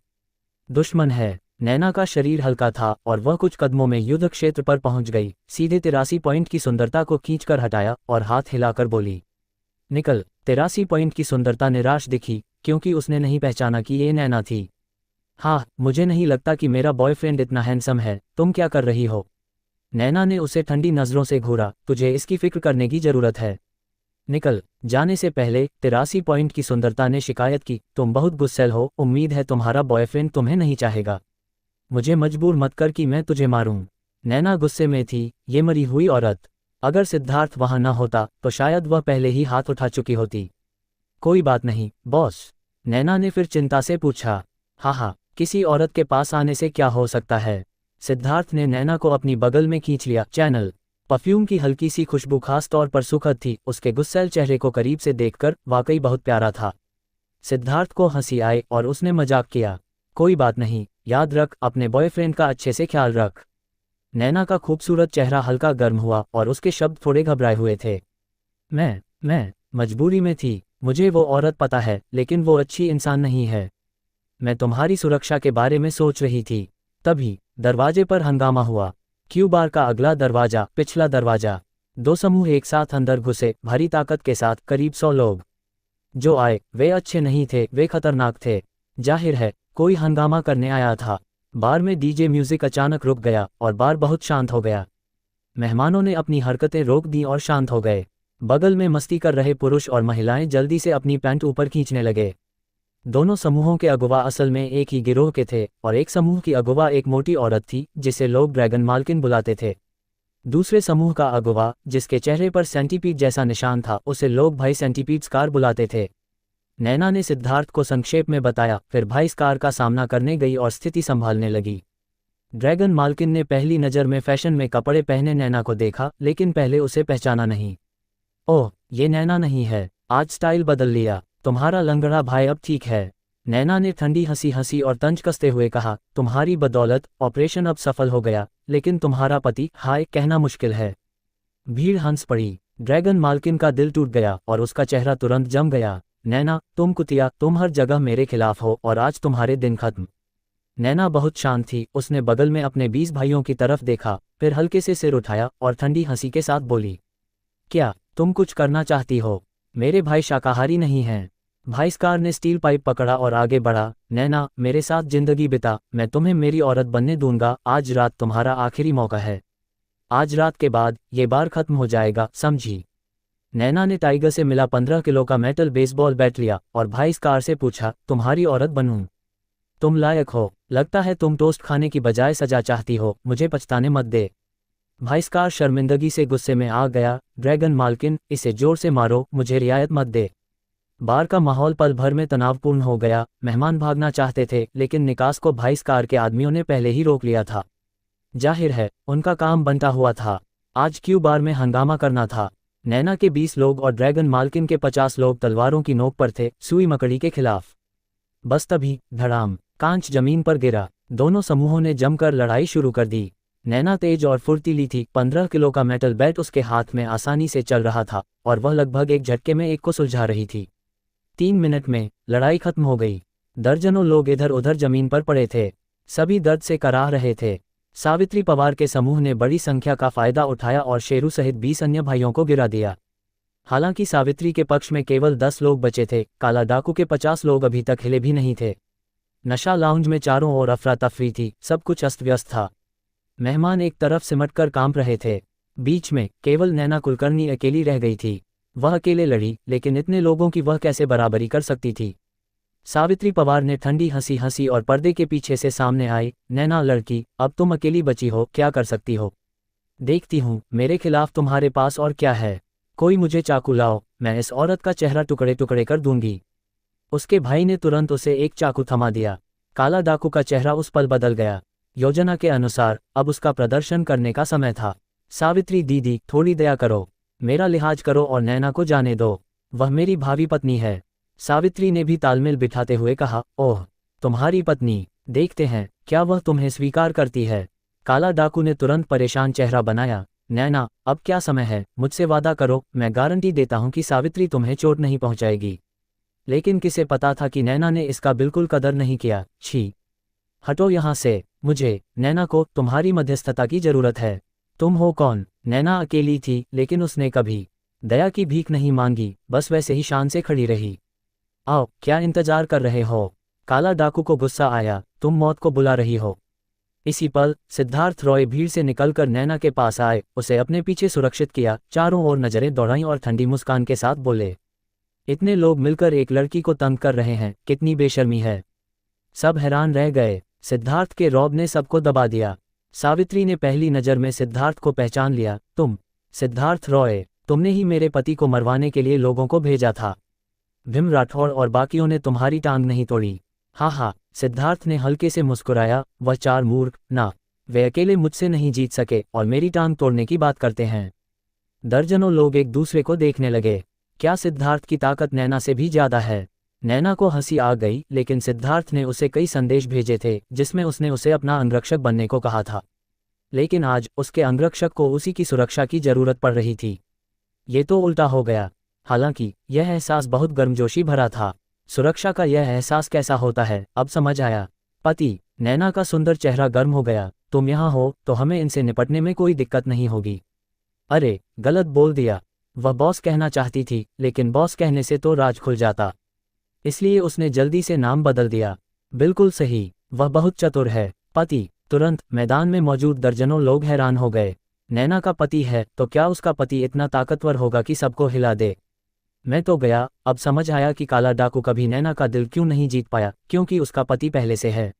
दुश्मन है। नैना का शरीर हल्का था और वह कुछ कदमों में युद्ध क्षेत्र पर पहुंच गई। सीधे 83 पॉइंट की सुंदरता को खींचकर हटाया और हाथ हिलाकर बोली, निकल। 83 पॉइंट की सुंदरता निराश दिखी क्योंकि उसने नहीं पहचाना कि ये नैना थी। हाँ, मुझे नहीं लगता कि मेरा बॉयफ्रेंड इतना हैंडसम है। तुम क्या कर रही हो? नैना ने उसे ठंडी नजरों से घूरा। तुझे इसकी फिक्र करने की जरूरत है। निकल। जाने से पहले 83 पॉइंट की सुंदरता ने शिकायत की, तुम बहुत गुस्सैल हो। उम्मीद है तुम्हारा बॉयफ्रेंड तुम्हें नहीं चाहेगा। मुझे मजबूर मत कर कि मैं तुझे मारूं। नैना गुस्से में थी। ये मरी हुई औरत। अगर सिद्धार्थ वहां न होता तो शायद वह पहले ही हाथ उठा चुकी होती। कोई बात नहीं बॉस, नैना ने फिर चिंता से पूछा। हाँ, किसी औरत के पास आने से क्या हो सकता है। सिद्धार्थ ने नैना को अपनी बगल में खींच लिया। चैनल परफ्यूम की हल्की सी खुशबू खास तौर पर सुखद थी। उसके गुस्सैल चेहरे को करीब से देखकर वाकई बहुत प्यारा था। सिद्धार्थ को हंसी आई और उसने मजाक किया, कोई बात नहीं, याद रख, अपने बॉयफ्रेंड का अच्छे से ख्याल रख। नैना का खूबसूरत चेहरा हल्का गर्म हुआ और उसके शब्द थोड़े घबराए हुए थे। मैं मजबूरी में थी, मुझे वो औरत पता है, लेकिन वो अच्छी इंसान नहीं है। मैं तुम्हारी सुरक्षा के बारे में सोच रही थी। तभी दरवाजे पर हंगामा हुआ। क्यू बार का अगला दरवाजा, पिछला दरवाजा। दो समूह एक साथ अंदर घुसे, भारी ताकत के साथ, करीब 100 लोग। जो आए वे अच्छे नहीं थे, वे खतरनाक थे। जाहिर है कोई हंगामा करने आया था। बार में डीजे म्यूजिक अचानक रुक गया और बार बहुत शांत हो गया। मेहमानों ने अपनी हरकतें रोक दी और शांत हो गए। बगल में मस्ती कर रहे पुरुष और महिलाएं जल्दी से अपनी पैंट ऊपर खींचने लगे। दोनों समूहों के अगुवा असल में एक ही गिरोह के थे और एक समूह की अगुवा एक मोटी औरत थी जिसे लोग ड्रैगन मालकिन बुलाते थे। दूसरे समूह का अगुवा, जिसके चेहरे पर सेंटीपीड जैसा निशान था, उसे लोग भाई सेंटीपीड स्कार बुलाते थे। नैना ने सिद्धार्थ को संक्षेप में बताया, फिर भाई स्कार का सामना करने गई और स्थिति संभालने लगी। ड्रैगन मालकिन ने पहली नज़र में फैशन में कपड़े पहने नैना को देखा, लेकिन पहले उसे पहचाना नहीं। ओह, ये नैना नहीं है, आज स्टाइल बदल लिया, तुम्हारा लंगड़ा भाई अब ठीक है। नैना ने ठंडी हंसी हंसी और तंज कसते हुए कहा, तुम्हारी बदौलत ऑपरेशन अब सफल हो गया, लेकिन तुम्हारा पति, हाय, कहना मुश्किल है। भीड़ हंस पड़ी। ड्रैगन मालकिन का दिल टूट गया और उसका चेहरा तुरंत जम गया। नैना, तुम कुतिया, तुम हर जगह मेरे खिलाफ हो और आज तुम्हारे दिन खत्म। नैना बहुत शांत थी। उसने बगल में अपने 20 भाइयों की तरफ देखा, फिर हल्के से सिर उठाया और ठंडी हंसी के साथ बोली, क्या तुम कुछ करना चाहती हो? मेरे भाई शाकाहारी नहीं हैं। भाई स्कार ने स्टील पाइप पकड़ा और आगे बढ़ा। नैना, मेरे साथ जिंदगी बिता, मैं तुम्हें मेरी औरत बनने दूंगा। आज रात तुम्हारा आखिरी मौका है। आज रात के बाद ये बार खत्म हो जाएगा, समझी? नैना ने टाइगर से मिला 15 किलो का मेटल बेसबॉल बैट लिया और भाई स्कार से पूछा, तुम्हारी औरत बनूं? तुम लायक हो। लगता है तुम टोस्ट खाने की बजाय सजा चाहती हो। मुझे पछताने मत दे। भाई स्कार शर्मिंदगी से गुस्से में आ गया। ड्रैगन मालकिन, इसे जोर से मारो, मुझे रियायत मत दे। बार का माहौल पल भर में तनावपूर्ण हो गया। मेहमान भागना चाहते थे, लेकिन निकास को भाई स्कार के आदमियों ने पहले ही रोक लिया था। जाहिर है उनका काम बनता हुआ था। आज क्यू बार में हंगामा करना था। नैना के 20 लोग और ड्रैगन मालकिन के 50 लोग तलवारों की नोक पर थे, सुई मकड़ी के खिलाफ। बस तभी धड़ाम, कांच जमीन पर गिरा। दोनों समूहों ने जमकर लड़ाई शुरू कर दी। नैना तेज और फुर्तीली थी। 15 किलो का मेटल बैट उसके हाथ में आसानी से चल रहा था और वह लगभग एक झटके में एक को सुलझा रही थी। 3 मिनट में लड़ाई खत्म हो गई। दर्जनों लोग इधर उधर जमीन पर पड़े थे, सभी दर्द से कराह रहे थे। सावित्री पवार के समूह ने बड़ी संख्या का फायदा उठाया और शेरू सहित 20 अन्य भाइयों को गिरा दिया। हालांकि सावित्री के पक्ष में केवल 10 लोग बचे थे। काला डाकू के 50 लोग अभी तक हिले भी नहीं थे। नशा लाउंज में चारों ओर अफरा तफरी थी, सब कुछ अस्त व्यस्त था। मेहमान एक तरफ सिमटकर कांप रहे थे। बीच में केवल नैना कुलकर्णी अकेली रह गई थी। वह अकेले लड़ी, लेकिन इतने लोगों की वह कैसे बराबरी कर सकती थी? सावित्री पवार ने ठंडी हंसी हंसी और पर्दे के पीछे से सामने आई। नैना लड़की, अब तुम अकेली बची हो, क्या कर सकती हो? देखती हूँ मेरे खिलाफ तुम्हारे पास और क्या है। कोई मुझे चाकू लाओ, मैं इस औरत का चेहरा टुकड़े टुकड़े कर दूंगी। उसके भाई ने तुरंत उसे एक चाकू थमा दिया। काला डाकू का चेहरा उस पल बदल गया। योजना के अनुसार अब उसका प्रदर्शन करने का समय था। सावित्री दीदी, थोड़ी दया करो, मेरा लिहाज करो और नैना को जाने दो, वह मेरी भावी पत्नी है। सावित्री ने भी तालमेल बिठाते हुए कहा, ओह, तुम्हारी पत्नी, देखते हैं क्या वह तुम्हें स्वीकार करती है। काला डाकू ने तुरंत परेशान चेहरा बनाया। नैना, अब क्या समय है, मुझसे वादा करो, मैं गारंटी देता हूं कि सावित्री तुम्हें चोट नहीं पहुंचाएगी। लेकिन किसे पता था कि नैना ने इसका बिल्कुल कदर नहीं किया। छी, हटो यहाँ से, मुझे, नैना को तुम्हारी मध्यस्थता की जरूरत है। तुम हो कौन? नैना अकेली थी, लेकिन उसने कभी दया की भीख नहीं मांगी, बस वैसे ही शान से खड़ी रही। आओ, क्या इंतजार कर रहे हो? काला डाकू को गुस्सा आया, तुम मौत को बुला रही हो। इसी पल सिद्धार्थ रॉय भीड़ से निकलकर नैना के पास आए, उसे अपने पीछे सुरक्षित किया, चारों ओर नजरें दौड़ाईं और ठंडी मुस्कान के साथ बोले, इतने लोग मिलकर एक लड़की को तंग कर रहे हैं, कितनी बेशर्मी है। सब हैरान रह गए। सिद्धार्थ के रौब ने सबको दबा दिया। सावित्री ने पहली नज़र में सिद्धार्थ को पहचान लिया। तुम सिद्धार्थ रॉय, तुमने ही मेरे पति को मरवाने के लिए लोगों को भेजा था। भीम राठौड़ और बाकियों ने तुम्हारी टांग नहीं तोड़ी। हाँ हाँ, सिद्धार्थ ने हल्के से मुस्कुराया। वह 4 मूर्ख, ना, वे अकेले मुझसे नहीं जीत सके और मेरी टांग तोड़ने की बात करते हैं। दर्जनों लोग एक दूसरे को देखने लगे। क्या सिद्धार्थ की ताकत नैना से भी ज्यादा है? नैना को हंसी आ गई, लेकिन सिद्धार्थ ने उसे कई संदेश भेजे थे जिसमें उसने उसे अपना अंगरक्षक बनने को कहा था। लेकिन आज उसके अंगरक्षक को उसी की सुरक्षा की जरूरत पड़ रही थी। ये तो उल्टा हो गया। हालांकि यह एहसास बहुत गर्मजोशी भरा था। सुरक्षा का यह एहसास कैसा होता है, अब समझ आया। पति, नैना का सुंदर चेहरा गर्म हो गया। तुम यहाँ हो तो हमें इनसे निपटने में कोई दिक्कत नहीं होगी। अरे, गलत बोल दिया। वह बॉस कहना चाहती थी, लेकिन बॉस कहने से तो राज खुल जाता, इसलिए उसने जल्दी से नाम बदल दिया। बिल्कुल सही, वह बहुत चतुर है। पति, तुरंत मैदान में मौजूद दर्जनों लोग हैरान हो गए। नैना का पति है तो क्या उसका पति इतना ताकतवर होगा कि सबको हिला दे? मैं तो गया। अब समझ आया कि काला डाकू कभी नैना का दिल क्यों नहीं जीत पाया, क्योंकि उसका पति पहले से है।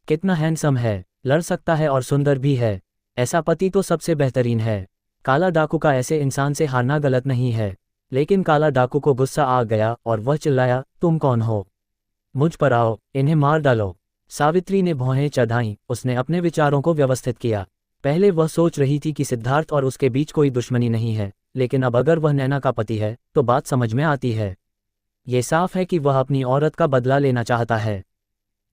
कितना हैंडसम है, लड़ सकता है और सुंदर भी है। ऐसा पति तो सबसे बेहतरीन है। काला डाकू का ऐसे इंसान से हारना गलत नहीं है। लेकिन काला डाकू को गुस्सा आ गया और वह चिल्लाया, तुम कौन हो? मुझ पर आओ, इन्हें मार डालो। सावित्री ने भौहें चढ़ाईं। उसने अपने विचारों को व्यवस्थित किया। पहले वह सोच रही थी कि सिद्धार्थ और उसके बीच कोई दुश्मनी नहीं है, लेकिन अब अगर वह नैना का पति है तो बात समझ में आती है। ये साफ है कि वह अपनी औरत का बदला लेना चाहता है।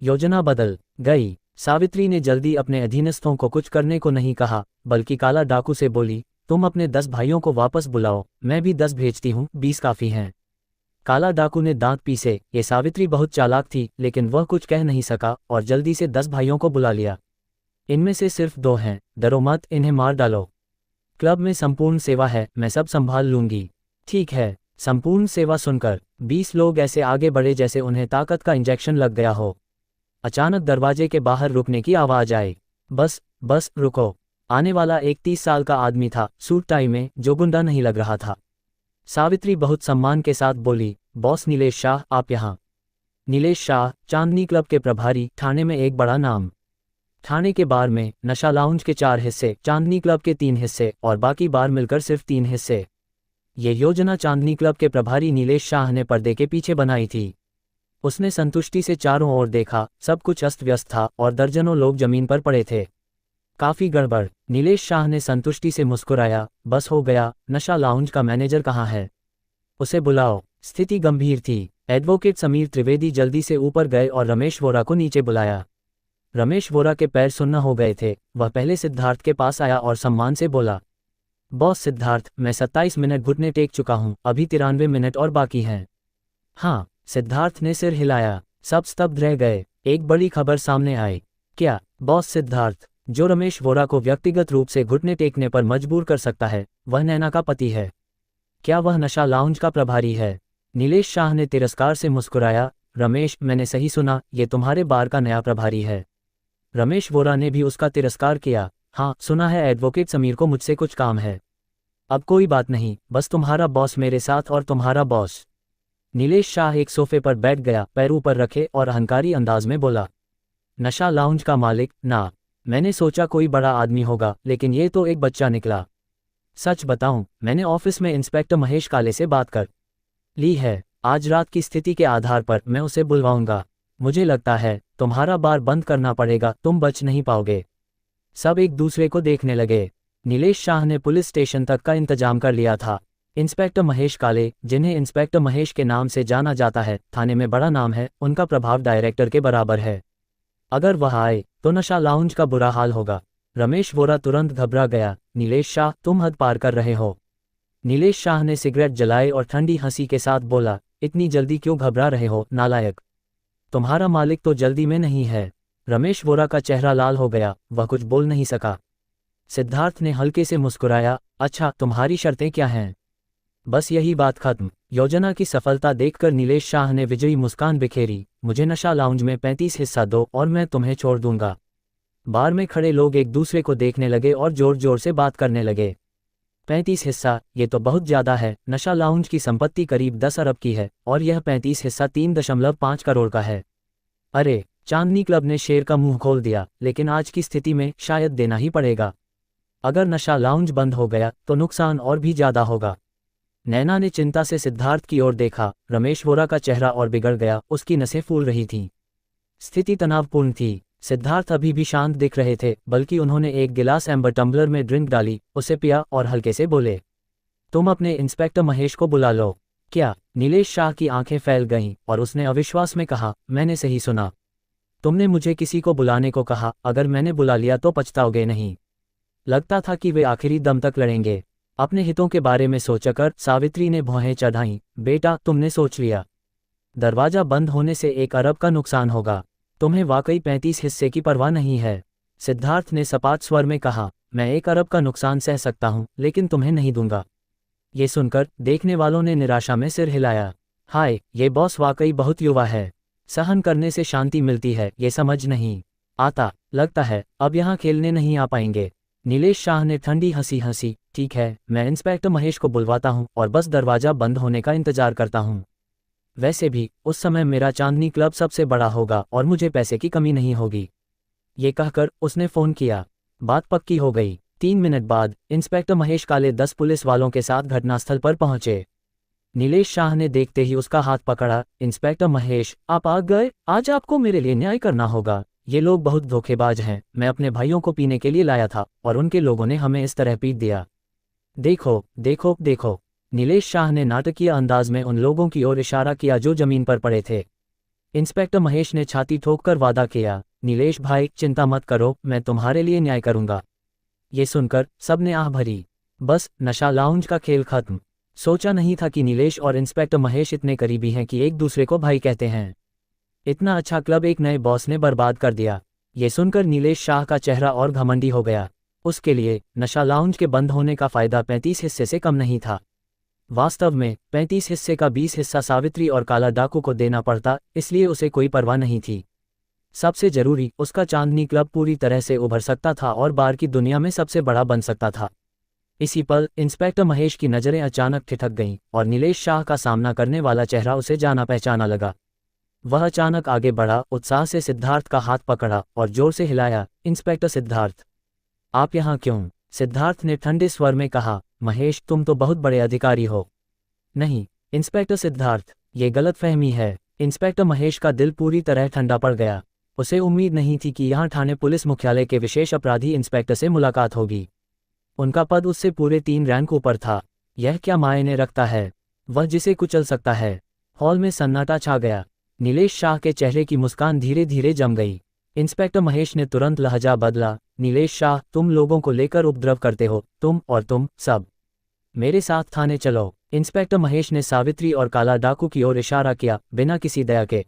योजना बदल गई। सावित्री ने जल्दी अपने अधीनस्थों को कुछ करने को नहीं कहा, बल्कि काला डाकू से बोली, तुम अपने 10 भाइयों को वापस बुलाओ। मैं भी 10 भेजती हूँ, 20 काफ़ी हैं। काला डाकू ने दांत पीसे। ये सावित्री बहुत चालाक थी, लेकिन वह कुछ कह नहीं सका और जल्दी से 10 भाइयों को बुला लिया। इनमें से सिर्फ 2 हैं, डरो मत, इन्हें मार डालो। क्लब में संपूर्ण सेवा है, मैं सब संभाल लूंगी। ठीक है। संपूर्ण सेवा सुनकर 20 लोग ऐसे आगे बढ़े जैसे उन्हें ताकत का इंजेक्शन लग गया हो। अचानक दरवाजे के बाहर रुकने की आवाज आई। बस बस रुको। आने वाला एक 30 साल का आदमी था, सूट टाई में, जो गुंडा नहीं लग रहा था। सावित्री बहुत सम्मान के साथ बोली, बॉस नीलेश शाह, आप यहाँ? नीलेश शाह, चांदनी क्लब के प्रभारी, ठाणे में एक बड़ा नाम। ठाणे के बार में नशा लाउंज के 4 हिस्से, चांदनी क्लब के 3 हिस्से और बाकी बार मिलकर सिर्फ 3 हिस्से। ये योजना चांदनी क्लब के प्रभारी नीलेश शाह ने पर्दे के पीछे बनाई थी। उसने संतुष्टि से चारों ओर देखा। सब कुछ अस्त व्यस्त था और दर्जनों लोग जमीन पर पड़े थे। काफी गड़बड़। नीलेश शाह ने संतुष्टि से मुस्कुराया। बस हो गया। नशा लाउंज का मैनेजर कहाँ है? उसे बुलाओ। स्थिति गंभीर थी। एडवोकेट समीर त्रिवेदी जल्दी से ऊपर गए और रमेश वोरा को नीचे बुलाया। रमेश वोरा के पैर सुन्न हो गए थे। वह पहले सिद्धार्थ के पास आया और सम्मान से बोला, बॉस सिद्धार्थ, मैं 27 मिनट घुटने टेक चुका हूँ, अभी 93 मिनट और बाकी हैं। हाँ, सिद्धार्थ ने सिर हिलाया। सब स्तब्ध रह गए। एक बड़ी खबर सामने आई। क्या? बॉस सिद्धार्थ, जो रमेश वोरा को व्यक्तिगत रूप से घुटने टेकने पर मजबूर कर सकता है, वह नैना का पति है। क्या वह नशा लाउंज का प्रभारी है? नीलेश शाह ने तिरस्कार से मुस्कुराया। रमेश, मैंने सही सुना, ये तुम्हारे बार का नया प्रभारी है? रमेश वोरा ने भी उसका तिरस्कार किया। हाँ, सुना है एडवोकेट समीर को मुझसे कुछ काम है। अब कोई बात नहीं, बस तुम्हारा बॉस मेरे साथ और तुम्हारा बॉस। नीलेश शाह एक सोफे पर बैठ गया, पैर ऊपर रखे और अहंकारी अंदाज में बोला, नशा लाउंज का मालिक? ना, मैंने सोचा कोई बड़ा आदमी होगा, लेकिन ये तो एक बच्चा निकला। सच बताऊं, मैंने ऑफिस में इंस्पेक्टर महेश काले से बात कर ली है। आज रात की स्थिति के आधार पर मैं उसे बुलवाऊंगा। मुझे लगता है तुम्हारा बार बंद करना पड़ेगा, तुम बच नहीं पाओगे। सब एक दूसरे को देखने लगे। नीलेश शाह ने पुलिस स्टेशन तक का इंतजाम कर लिया था। इंस्पेक्टर महेश काले, जिन्हें इंस्पेक्टर महेश के नाम से जाना जाता है, थाने में बड़ा नाम है, उनका प्रभाव डायरेक्टर के बराबर है। अगर वह आए तो नशा लाउंज का बुरा हाल होगा। रमेश वोरा तुरंत घबरा गया। नीलेश शाह, तुम हद पार कर रहे हो। नीलेश शाह ने सिगरेट जलाई और ठंडी हंसी के साथ बोला, इतनी जल्दी क्यों घबरा रहे हो, नालायक? तुम्हारा मालिक तो जल्दी में नहीं है। रमेश वोरा का चेहरा लाल हो गया। वह कुछ बोल नहीं सका। सिद्धार्थ ने हल्के से मुस्कुराया, अच्छा, तुम्हारी शर्तें क्या हैं? बस यही बात खत्म। योजना की सफलता देखकर नीलेश शाह ने विजयी मुस्कान बिखेरी। मुझे नशा लाउंज में 35 हिस्सा दो और मैं तुम्हें छोड़ दूंगा। बार में खड़े लोग एक दूसरे को देखने लगे और जोर जोर से बात करने लगे। 35 हिस्सा, ये तो बहुत ज्यादा है। नशा लाउंज की संपत्ति करीब 10 अरब की है और यह 35 हिस्सा 3.5 करोड़ का है। अरे, चांदनी क्लब ने शेर का मुंह खोल दिया, लेकिन आज की स्थिति में शायद देना ही पड़ेगा। अगर नशा लाउंज बंद हो गया तो नुकसान और भी ज्यादा होगा। नैना ने चिंता से सिद्धार्थ की ओर देखा। रमेश वोरा का चेहरा और बिगड़ गया, उसकी नसें फूल रही थीं। स्थिति तनावपूर्ण थी। सिद्धार्थ अभी भी शांत दिख रहे थे, बल्कि उन्होंने एक गिलास एम्बर टम्बलर में ड्रिंक डाली, उसे पिया और हल्के से बोले, तुम अपने इंस्पेक्टर महेश को बुला लो। क्या? नीलेश शाह की आंखें फैल गईं और उसने अविश्वास में कहा, मैंने सही सुना। तुमने मुझे किसी को बुलाने को कहा, अगर मैंने बुला लिया तो पछताओगे नहीं। लगता था कि वे आखिरी दम तक लड़ेंगे। अपने हितों के बारे में सोचकर सावित्री ने भौहें चढ़ाईं। बेटा, तुमने सोच लिया। दरवाजा बंद होने से 1 अरब का नुकसान होगा। तुम्हें वाकई 35 हिस्से की परवाह नहीं है। सिद्धार्थ ने सपाट स्वर में कहा, मैं 1 अरब का नुकसान सह सकता हूं, लेकिन तुम्हें नहीं दूंगा। ये सुनकर देखने वालों ने निराशा में सिर हिलाया। हाय, ये बॉस वाकई बहुत युवा है। सहन करने से शांति मिलती है, ये समझ नहीं आता। लगता है अब यहाँ खेलने नहीं आ पाएंगे। नीलेश शाह ने ठंडी हंसी हंसी, ठीक है, मैं इंस्पेक्टर महेश को बुलवाता हूँ और बस दरवाजा बंद होने का इंतजार करता हूँ। वैसे भी उस समय मेरा चांदनी क्लब सबसे बड़ा होगा और मुझे पैसे की कमी नहीं होगी। ये कहकर उसने फ़ोन किया। बात पक्की हो गई। 3 मिनट बाद इंस्पेक्टर महेश काले 10 पुलिस वालों के साथ घटनास्थल पर पहुंचे। नीलेश शाह ने देखते ही उसका हाथ पकड़ा। इंस्पेक्टर महेश, आप आ गए? आज आपको मेरे लिए न्याय करना होगा। ये लोग बहुत धोखेबाज हैं। मैं अपने भाइयों को पीने के लिए लाया था और उनके लोगों ने हमें इस तरह पीट दिया। देखो देखो देखो। नीलेश शाह ने नाटकीय अंदाज में उन लोगों की ओर इशारा किया जो जमीन पर पड़े थे। इंस्पेक्टर महेश ने छाती ठोककर वादा किया, नीलेश भाई, चिंता मत करो, मैं तुम्हारे लिए न्याय करूंगा। ये सुनकर सबने आह भरी। बस नशा लाउंज का खेल खत्म। सोचा नहीं था कि नीलेश और इंस्पेक्टर महेश इतने करीबी हैं कि एक दूसरे को भाई कहते हैं। इतना अच्छा क्लब एक नए बॉस ने बर्बाद कर दिया। ये सुनकर नीलेश शाह का चेहरा और घमंडी हो गया। उसके लिए नशा लाउंज के बंद होने का फायदा 35 हिस्से से कम नहीं था। वास्तव में 35 हिस्से का 20 हिस्सा सावित्री और काला डाकू को देना पड़ता, इसलिए उसे कोई परवाह नहीं थी। सबसे जरूरी, उसका चांदनी क्लब पूरी तरह से उभर सकता था और बार की दुनिया में सबसे बड़ा बन सकता था। इसी पल इंस्पेक्टर महेश की नज़रें अचानक ठिठक गईं और नीलेश शाह का सामना करने वाला चेहरा उसे जाना पहचाना लगा। वह अचानक आगे बढ़ा, उत्साह से सिद्धार्थ का हाथ पकड़ा और जोर से हिलाया। इंस्पेक्टर सिद्धार्थ, आप यहाँ क्यों? सिद्धार्थ ने ठंडे स्वर में कहा, महेश, तुम तो बहुत बड़े अधिकारी हो। नहीं इंस्पेक्टर सिद्धार्थ, ये गलतफहमी है। इंस्पेक्टर महेश का दिल पूरी तरह ठंडा पड़ गया। उसे उम्मीद नहीं थी कि यहाँ थाने पुलिस मुख्यालय के विशेष अपराधी इंस्पेक्टर से मुलाकात होगी। उनका पद उससे पूरे 3 रैंक ऊपर था। यह क्या मायने रखता है? वह जिसे कुचल सकता है। हॉल में सन्नाटा छा गया। नीलेश शाह के चेहरे की मुस्कान धीरे धीरे जम गई। इंस्पेक्टर महेश ने तुरंत लहजा बदला। नीलेश शाह, तुम लोगों को लेकर उपद्रव करते हो, तुम और तुम सब मेरे साथ थाने चलो। इंस्पेक्टर महेश ने सावित्री और काला डाकू की ओर इशारा किया, बिना किसी दया के।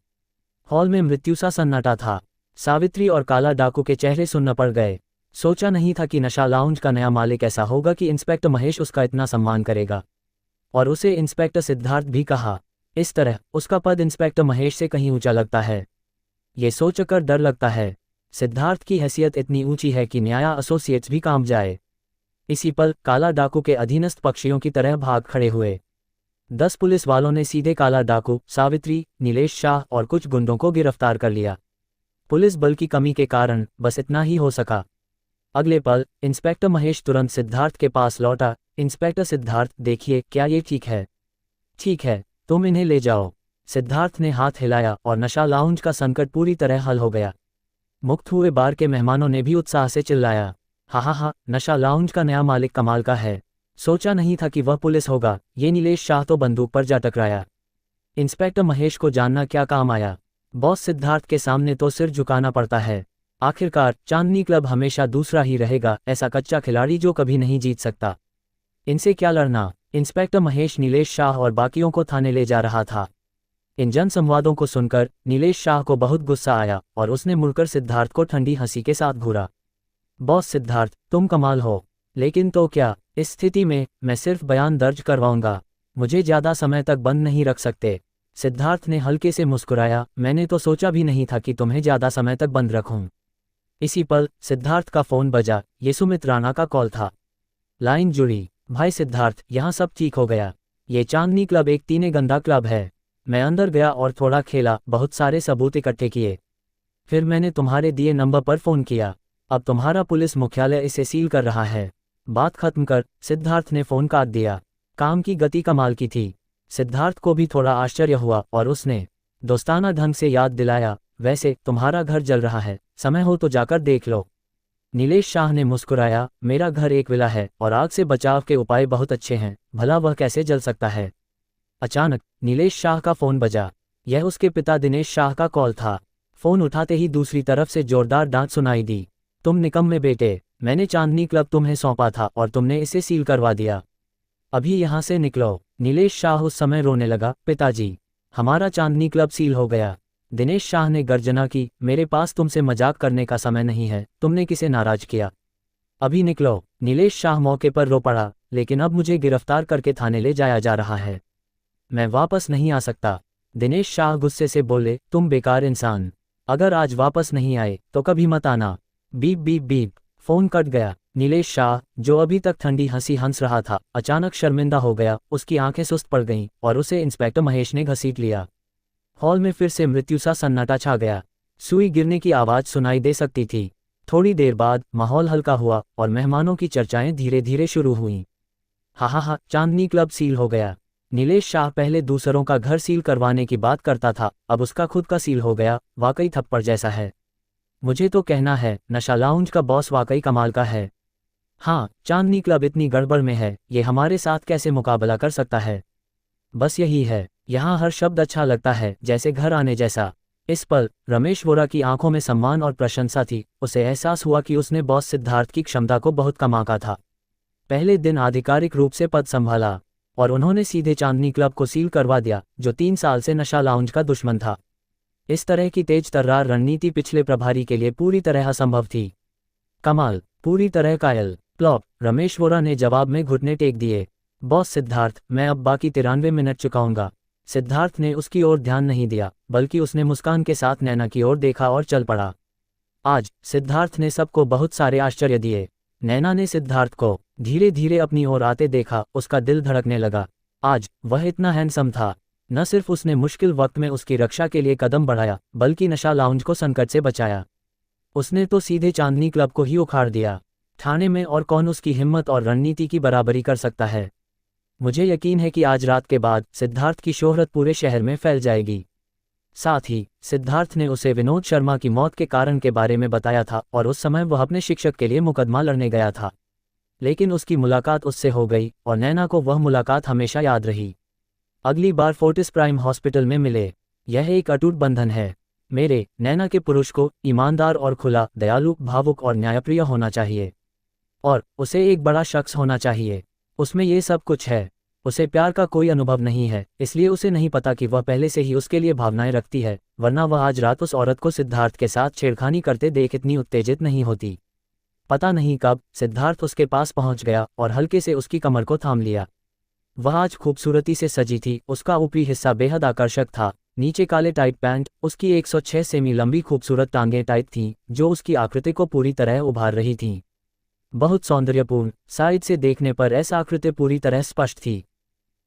हॉल में मृत्यु सा सन्नाटा था। सावित्री और काला डाकू के चेहरे सुन्न पड़ गए। सोचा नहीं था कि नशा लाउंज का नया मालिक ऐसा होगा कि इंस्पेक्टर महेश उसका इतना सम्मान करेगा। और उसे इंस्पेक्टर सिद्धार्थ भी कहा। इस तरह उसका पद इंस्पेक्टर महेश से कहीं ऊंचा लगता है। ये सोचकर डर लगता है। सिद्धार्थ की हैसियत इतनी ऊंची है कि न्याया एसोसिएट्स भी काम जाए। इसी पल काला डाकू के अधीनस्थ पक्षियों की तरह भाग खड़े हुए। 10 पुलिस वालों ने सीधे काला डाकू, सावित्री, नीलेश शाह और कुछ गुंडों को गिरफ्तार कर लिया। पुलिस बल की कमी के कारण बस इतना ही हो सका। अगले पल इंस्पेक्टर महेश तुरंत सिद्धार्थ के पास लौटा। इंस्पेक्टर सिद्धार्थ, देखिए, क्या ये ठीक है? ठीक है, तुम इन्हें ले जाओ। सिद्धार्थ ने हाथ हिलाया और नशा लाउंज का संकट पूरी तरह हल हो गया। मुक्त हुए बार के मेहमानों ने भी उत्साह से चिल्लाया, हा हा हा, नशा लाउंज का नया मालिक कमाल का है। सोचा नहीं था कि वह पुलिस होगा। ये नीलेश शाह तो बंदूक पर जा टकराया। इंस्पेक्टर महेश को जानना क्या काम आया। बॉस सिद्धार्थ के सामने तो सिर झुकाना पड़ता है। आखिरकार चांदनी क्लब हमेशा दूसरा ही रहेगा, ऐसा कच्चा खिलाड़ी जो कभी नहीं जीत सकता। इनसे क्या लड़ना। इंस्पेक्टर महेश नीलेश शाह और बाकियों को थाने ले जा रहा था। इन जनसंवादों को सुनकर नीलेश शाह को बहुत गुस्सा आया और उसने मुड़कर सिद्धार्थ को ठंडी हंसी के साथ घूरा। बॉस सिद्धार्थ, तुम कमाल हो। लेकिन तो क्या, इस स्थिति में मैं सिर्फ बयान दर्ज करवाऊंगा। मुझे ज्यादा समय तक बंद नहीं रख सकते। सिद्धार्थ ने हल्के से मुस्कुराया, मैंने तो सोचा भी नहीं था कि तुम्हें ज्यादा समय तक बंद रखूं। इसी पल सिद्धार्थ का फोन बजा। ये सुमित राणा का कॉल था। लाइन जुड़ी। भाई सिद्धार्थ, यहाँ सब ठीक हो गया। ये चांदनी क्लब एक तीने गंदा क्लब है। मैं अंदर गया और थोड़ा खेला, बहुत सारे सबूत इकट्ठे किए। फिर मैंने तुम्हारे दिए नंबर पर फोन किया। अब तुम्हारा पुलिस मुख्यालय इसे सील कर रहा है। बात खत्म कर सिद्धार्थ ने फोन काट दिया। काम की गति कमाल की थी। सिद्धार्थ को भी थोड़ा आश्चर्य हुआ और उसने दोस्ताना ढंग से याद दिलाया, वैसे तुम्हारा घर जल रहा है, समय हो तो जाकर देख लो। नीलेश शाह ने मुस्कुराया, मेरा घर एक विला है और आग से बचाव के उपाय बहुत अच्छे हैं, भला वह कैसे जल सकता है। अचानक नीलेश शाह का फोन बजा। यह उसके पिता दिनेश शाह का कॉल था। फोन उठाते ही दूसरी तरफ से जोरदार डांट सुनाई दी। तुम निकम्मे बेटे, मैंने चांदनी क्लब तुम्हें सौंपा था और तुमने इसे सील करवा दिया। अभी यहाँ से निकलो। नीलेश शाह उस समय रोने लगा, पिताजी, हमारा चांदनी क्लब सील हो गया। दिनेश शाह ने गर्जना की, मेरे पास तुमसे मजाक करने का समय नहीं है, तुमने किसे नाराज किया? अभी निकलो। नीलेश शाह मौके पर रो पड़ा, लेकिन अब मुझे गिरफ्तार करके थाने ले जाया जा रहा है, मैं वापस नहीं आ सकता। दिनेश शाह गुस्से से बोले, तुम बेकार इंसान, अगर आज वापस नहीं आए तो कभी मत आना। Beep beep beep, phone cut गया। नीलेश शाह, जो अभी तक ठंडी हंसी हंस रहा था, अचानक शर्मिंदा हो गया, उसकी आंखें सुस्त पड़ गईं और उसे इंस्पेक्टर महेश ने घसीट लिया। हॉल में फिर से मृत्यु सा सन्नाटा छा गया। सुई गिरने की आवाज सुनाई दे सकती थी। थोड़ी देर बाद माहौल हल्का हुआ और मेहमानों की चर्चाएं धीरे धीरे शुरू हुईं। हा, चांदनी क्लब सील हो गया। नीलेश शाह पहले दूसरों का घर सील करवाने की बात करता था, अब उसका खुद का सील हो गया, वाकई थप्पड़ जैसा है। मुझे तो कहना है, नशा लाउंज का बॉस वाकई कमाल का है। हाँ, चांदनी क्लब इतनी गड़बड़ में है, ये हमारे साथ कैसे मुकाबला कर सकता है? बस यही है, यहाँ हर शब्द अच्छा लगता है, जैसे घर आने जैसा। इस पल रमेश वोरा की आंखों में सम्मान और प्रशंसा थी। उसे एहसास हुआ कि उसने बॉस सिद्धार्थ की क्षमता को बहुत कम आंका था। पहले दिन आधिकारिक रूप से पद संभाला और उन्होंने सीधे चांदनी क्लब को सील करवा दिया, जो 3 साल से नशा लाउंज का दुश्मन था। इस तरह की तेज तर्रार रणनीति पिछले प्रभारी के लिए पूरी तरह असंभव थी। कमाल, पूरी तरह कायल। प्लॉप, रमेश वोरा ने जवाब में घुटने टेक दिए। बॉस सिद्धार्थ, मैं अब बाकी 93 मिनट चुकाऊंगा। सिद्धार्थ ने उसकी ओर ध्यान नहीं दिया, बल्कि उसने मुस्कान के साथ नैना की ओर देखा और चल पड़ा। आज सिद्धार्थ ने सबको बहुत सारे आश्चर्य दिए। नैना ने सिद्धार्थ को धीरे धीरे अपनी ओर आते देखा, उसका दिल धड़कने लगा। आज वह इतना हैंडसम था। न सिर्फ उसने मुश्किल वक्त में उसकी रक्षा के लिए कदम बढ़ाया, बल्कि नशा लाउंज को संकट से बचाया। उसने तो सीधे चांदनी क्लब को ही उखाड़ दिया। थाने में और कौन उसकी हिम्मत और रणनीति की बराबरी कर सकता है? मुझे यकीन है कि आज रात के बाद सिद्धार्थ की शोहरत पूरे शहर में फैल जाएगी। साथ ही सिद्धार्थ ने उसे विनोद शर्मा की मौत के कारण के बारे में बताया था और उस समय वह अपने शिक्षक के लिए मुकदमा लड़ने गया था। लेकिन उसकी मुलाकात उससे हो गई और नैना को वह मुलाकात हमेशा याद रही। अगली बार फोर्टिस प्राइम हॉस्पिटल में मिले, यह एक अटूट बंधन है। मेरे नैना के पुरुष को ईमानदार और खुला, दयालु, भावुक और न्यायप्रिय होना चाहिए। और उसे एक बड़ा शख्स होना चाहिए। उसमें ये सब कुछ है। उसे प्यार का कोई अनुभव नहीं है, इसलिए उसे नहीं पता कि वह पहले से ही उसके लिए भावनाएं रखती है, वरना वह आज रात उस औरत को सिद्धार्थ के साथ छेड़खानी करते देख इतनी उत्तेजित नहीं होती। पता नहीं कब सिद्धार्थ उसके पास पहुंच गया और हल्के से उसकी कमर को थाम लिया। वह आज खूबसूरती से सजी थी। उसका ऊपरी हिस्सा बेहद आकर्षक था। नीचे काले टाइट पैंट, उसकी 106 सेमी लंबी खूबसूरत टांगें टाइट थीं, जो उसकी आकृति को पूरी तरह उभार रही थीं। बहुत सौंदर्यपूर्ण, साइड से देखने पर ऐसा आकृति पूरी तरह स्पष्ट थी।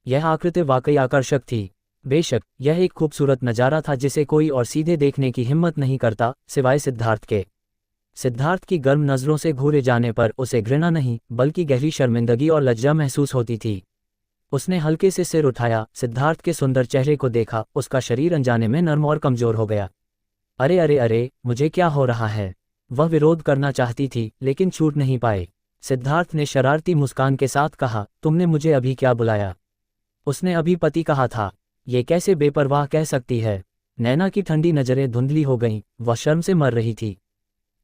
यह आकृति वाकई आकर्षक थी। बेशक यह एक खूबसूरत नज़ारा था जिसे कोई और सीधे देखने की हिम्मत नहीं करता, सिवाय सिद्धार्थ के। सिद्धार्थ की गर्म नज़रों से घूरे जाने पर उसे घृणा नहीं, बल्कि गहरी शर्मिंदगी और लज्जा महसूस होती थी। उसने हल्के से सिर उठाया, सिद्धार्थ के सुंदर चेहरे को देखा। उसका शरीर अनजाने में नर्म और कमजोर हो गया। अरे अरे अरे, मुझे क्या हो रहा है? वह विरोध करना चाहती थी, लेकिन छूट नहीं पाए। सिद्धार्थ ने शरारती मुस्कान के साथ कहा, तुमने मुझे अभी क्या बुलाया? उसने अभी पति कहा था। ये कैसे बेपरवाह कह सकती है? नैना की ठंडी नज़रें धुंधली हो गईं, वह शर्म से मर रही थी।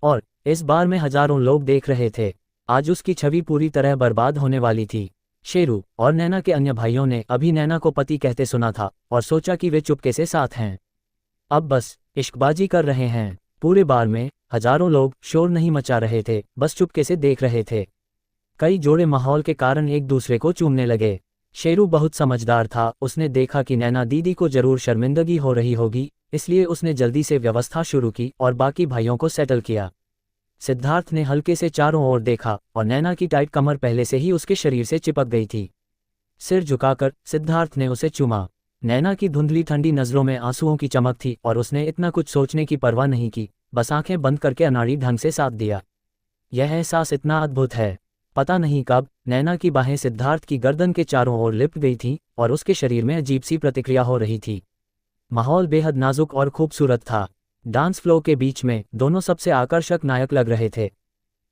और इस बार में हजारों लोग देख रहे थे। आज उसकी छवि पूरी तरह बर्बाद होने वाली थी। शेरू और नैना के अन्य भाइयों ने अभी नैना को पति कहते सुना था और सोचा कि वे चुपके से साथ हैं। अब बस इश्कबाजी कर रहे हैं। पूरे बार में हजारों लोग शोर नहीं मचा रहे थे, बस चुपके से देख रहे थे। कई जोड़े माहौल के कारण एक दूसरे को चूमने लगे। शेरू बहुत समझदार था। उसने देखा कि नैना दीदी को जरूर शर्मिंदगी हो रही होगी, इसलिए उसने जल्दी से व्यवस्था शुरू की और बाकी भाइयों को सेटल किया। सिद्धार्थ ने हल्के से चारों ओर देखा और नैना की टाइट कमर पहले से ही उसके शरीर से चिपक गई थी। सिर झुकाकर सिद्धार्थ ने उसे चूमा। नैना की धुंधली ठंडी नज़रों में आंसुओं की चमक थी और उसने इतना कुछ सोचने की परवाह नहीं की, बस आंखें बंद करके अनाड़ी ढंग से साथ दिया। यह एहसास इतना अद्भुत है। पता नहीं कब नैना की बाहें सिद्धार्थ की गर्दन के चारों ओर लिपट गई थीं और उसके शरीर में अजीब सी प्रतिक्रिया हो रही थी। माहौल बेहद नाजुक और खूबसूरत था। डांस फ्लो के बीच में दोनों सबसे आकर्षक नायक लग रहे थे।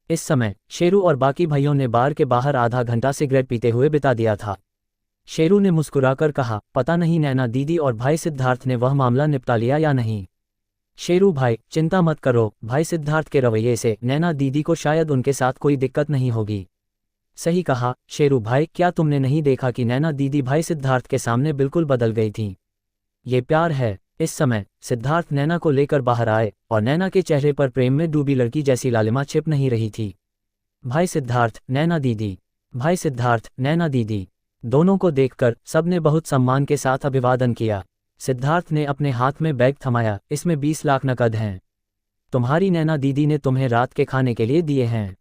इस समय शेरू और बाकी भाइयों ने बार के बाहर आधा घंटा सिगरेट पीते हुए बिता दिया था। शेरू ने मुस्कुराकर कहा, पता नहीं नैना दीदी और भाई सिद्धार्थ ने वह मामला निपटा लिया या नहीं। शेरू भाई चिंता मत करो, भाई सिद्धार्थ के रवैये से नैना दीदी को शायद उनके साथ कोई दिक्कत नहीं होगी। सही कहा शेरू भाई, क्या तुमने नहीं देखा कि नैना दीदी भाई सिद्धार्थ के सामने बिल्कुल बदल गई थीं? ये प्यार है। इस समय सिद्धार्थ नैना को लेकर बाहर आए और नैना के चेहरे पर प्रेम में डूबी लड़की जैसी लालिमा छिप नहीं रही थी। भाई सिद्धार्थ, नैना दीदी, भाई सिद्धार्थ, नैना दीदी, दोनों को देखकर सबने बहुत सम्मान के साथ अभिवादन किया। सिद्धार्थ ने अपने हाथ में बैग थमाया, इसमें 20 लाख नकद हैं। तुम्हारी नैना दीदी ने तुम्हें रात के खाने के लिए दिए हैं।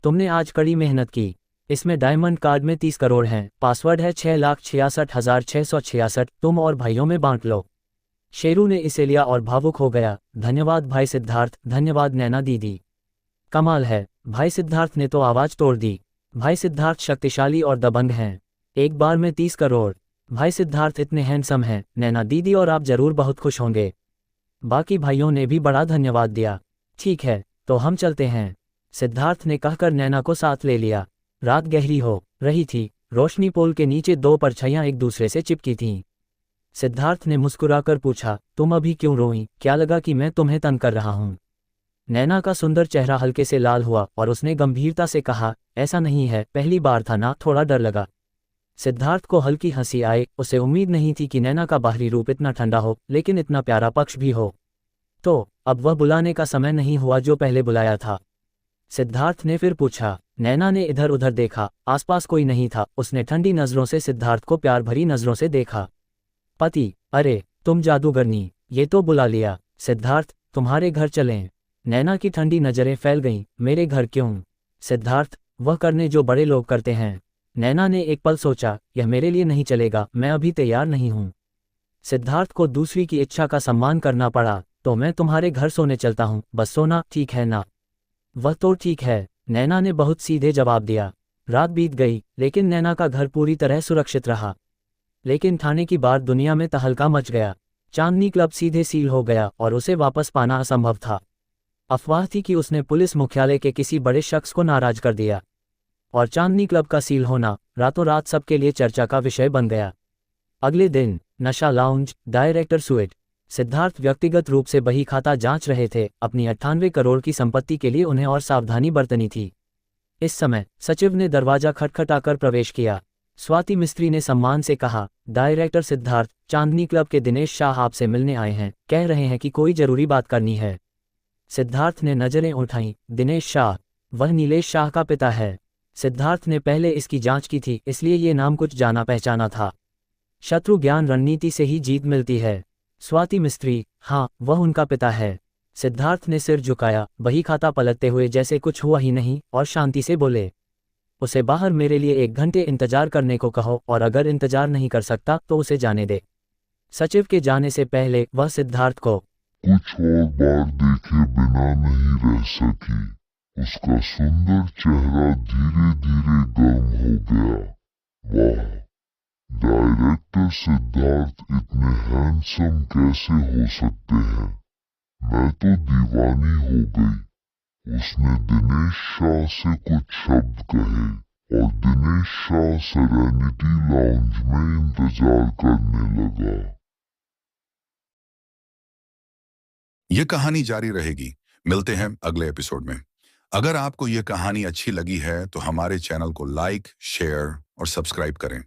तुमने आज कड़ी मेहनत की। इसमें डायमंड कार्ड में 30 करोड़ हैं, पासवर्ड है 6,66,666, तुम और भाइयों में बांट लो। शेरू ने इसे लिया और भावुक हो गया। धन्यवाद भाई सिद्धार्थ, धन्यवाद नैना दीदी। कमाल है, भाई सिद्धार्थ ने तो आवाज तोड़ दी। भाई सिद्धार्थ शक्तिशाली और दबंग हैं। एक बार में 30 करोड़। भाई सिद्धार्थ इतने हैंडसम हैं, नैना दीदी और आप जरूर बहुत खुश होंगे। बाकी भाइयों ने भी बड़ा धन्यवाद दिया। ठीक है, तो हम चलते हैं, सिद्धार्थ ने कहकर नैना को साथ ले लिया। रात गहरी हो रही थी। रोशनी पोल के नीचे दो परछाइयां एक दूसरे से चिपकी थीं। सिद्धार्थ ने मुस्कुराकर पूछा, तुम अभी क्यों रोईं? क्या लगा कि मैं तुम्हें तंग कर रहा हूं? नैना का सुंदर चेहरा हल्के से लाल हुआ और उसने गंभीरता से कहा, ऐसा नहीं है, पहली बार था ना, थोड़ा डर लगा। सिद्धार्थ को हल्की हंसी आई। उसे उम्मीद नहीं थी कि नैना का बाहरी रूप इतना ठंडा हो, लेकिन इतना प्यारा पक्ष भी हो। तो अब वह बुलाने का समय नहीं हुआ जो पहले बुलाया था। सिद्धार्थ ने फिर पूछा। नैना ने इधर उधर देखा, आसपास कोई नहीं था। उसने ठंडी नजरों से सिद्धार्थ को प्यार भरी नजरों से देखा। पति, अरे तुम जादूगरनी, ये तो बुला लिया। सिद्धार्थ, तुम्हारे घर चलें। नैना की ठंडी नजरें फैल गईं। मेरे घर क्यों? सिद्धार्थ, वह करने जो बड़े लोग करते हैं। नैना ने एक पल सोचा, यह मेरे लिए नहीं चलेगा, मैं अभी तैयार नहीं हूं। सिद्धार्थ को दूसरी की इच्छा का सम्मान करना पड़ा। तो मैं तुम्हारे घर सोने चलता हूं, बस सोना ठीक है ना? वह तो ठीक है, नैना ने बहुत सीधे जवाब दिया। रात बीत गई, लेकिन नैना का घर पूरी तरह सुरक्षित रहा। लेकिन थाने की बात दुनिया में तहलका मच गया। चांदनी क्लब सीधे सील हो गया और उसे वापस पाना असंभव था। अफवाह थी कि उसने पुलिस मुख्यालय के किसी बड़े शख्स को नाराज कर दिया और चांदनी क्लब का सील होना रातों रात सबके लिए चर्चा का विषय बन गया। अगले दिन नशा लाउंज, डायरेक्टर सुइट। सिद्धार्थ व्यक्तिगत रूप से बही खाता जांच रहे थे। अपनी 98 करोड़ की संपत्ति के लिए उन्हें और सावधानी बरतनी थी। इस समय सचिव ने दरवाजा खटखटाकर प्रवेश किया। स्वाति मिस्त्री ने सम्मान से कहा, डायरेक्टर सिद्धार्थ, चांदनी क्लब के दिनेश शाह आपसे मिलने आए हैं, कह रहे हैं कि कोई जरूरी बात करनी है। सिद्धार्थ ने नजरें उठाईं। दिनेश शाह, वह नीलेश शाह का पिता है। सिद्धार्थ ने पहले इसकी जांच की थी, इसलिए ये नाम कुछ जाना पहचाना था। शत्रु ज्ञान रणनीति से ही जीत मिलती है। स्वाति मिस्त्री, हाँ वह उनका पिता है। सिद्धार्थ ने सिर झुकाया, बही खाता पलटते हुए जैसे कुछ हुआ ही नहीं, और शांति से बोले, उसे बाहर मेरे लिए 1 घंटे इंतजार करने को कहो, और अगर इंतजार नहीं कर सकता तो उसे जाने दे। सचिव के जाने से पहले वह सिद्धार्थ को कुछ और बार देखे बिना नहीं रह सकी। उसका सुंदर चेहरा धीरे धीरे गर्म हो गया। वाह, डायरेक्टर सिद्धार्थ इतने हैंडसम कैसे हो सकते हैं? मैं तो दीवानी हो गई। उसने दिनेश शाह से कुछ शब्द कहे और दिनेश शाह सेरेनिटी लाउंज में इंतजार करने लगा। यह कहानी जारी रहेगी। मिलते हैं अगले एपिसोड में। अगर आपको यह कहानी अच्छी लगी है तो हमारे चैनल को लाइक, शेयर और सब्सक्राइब करें।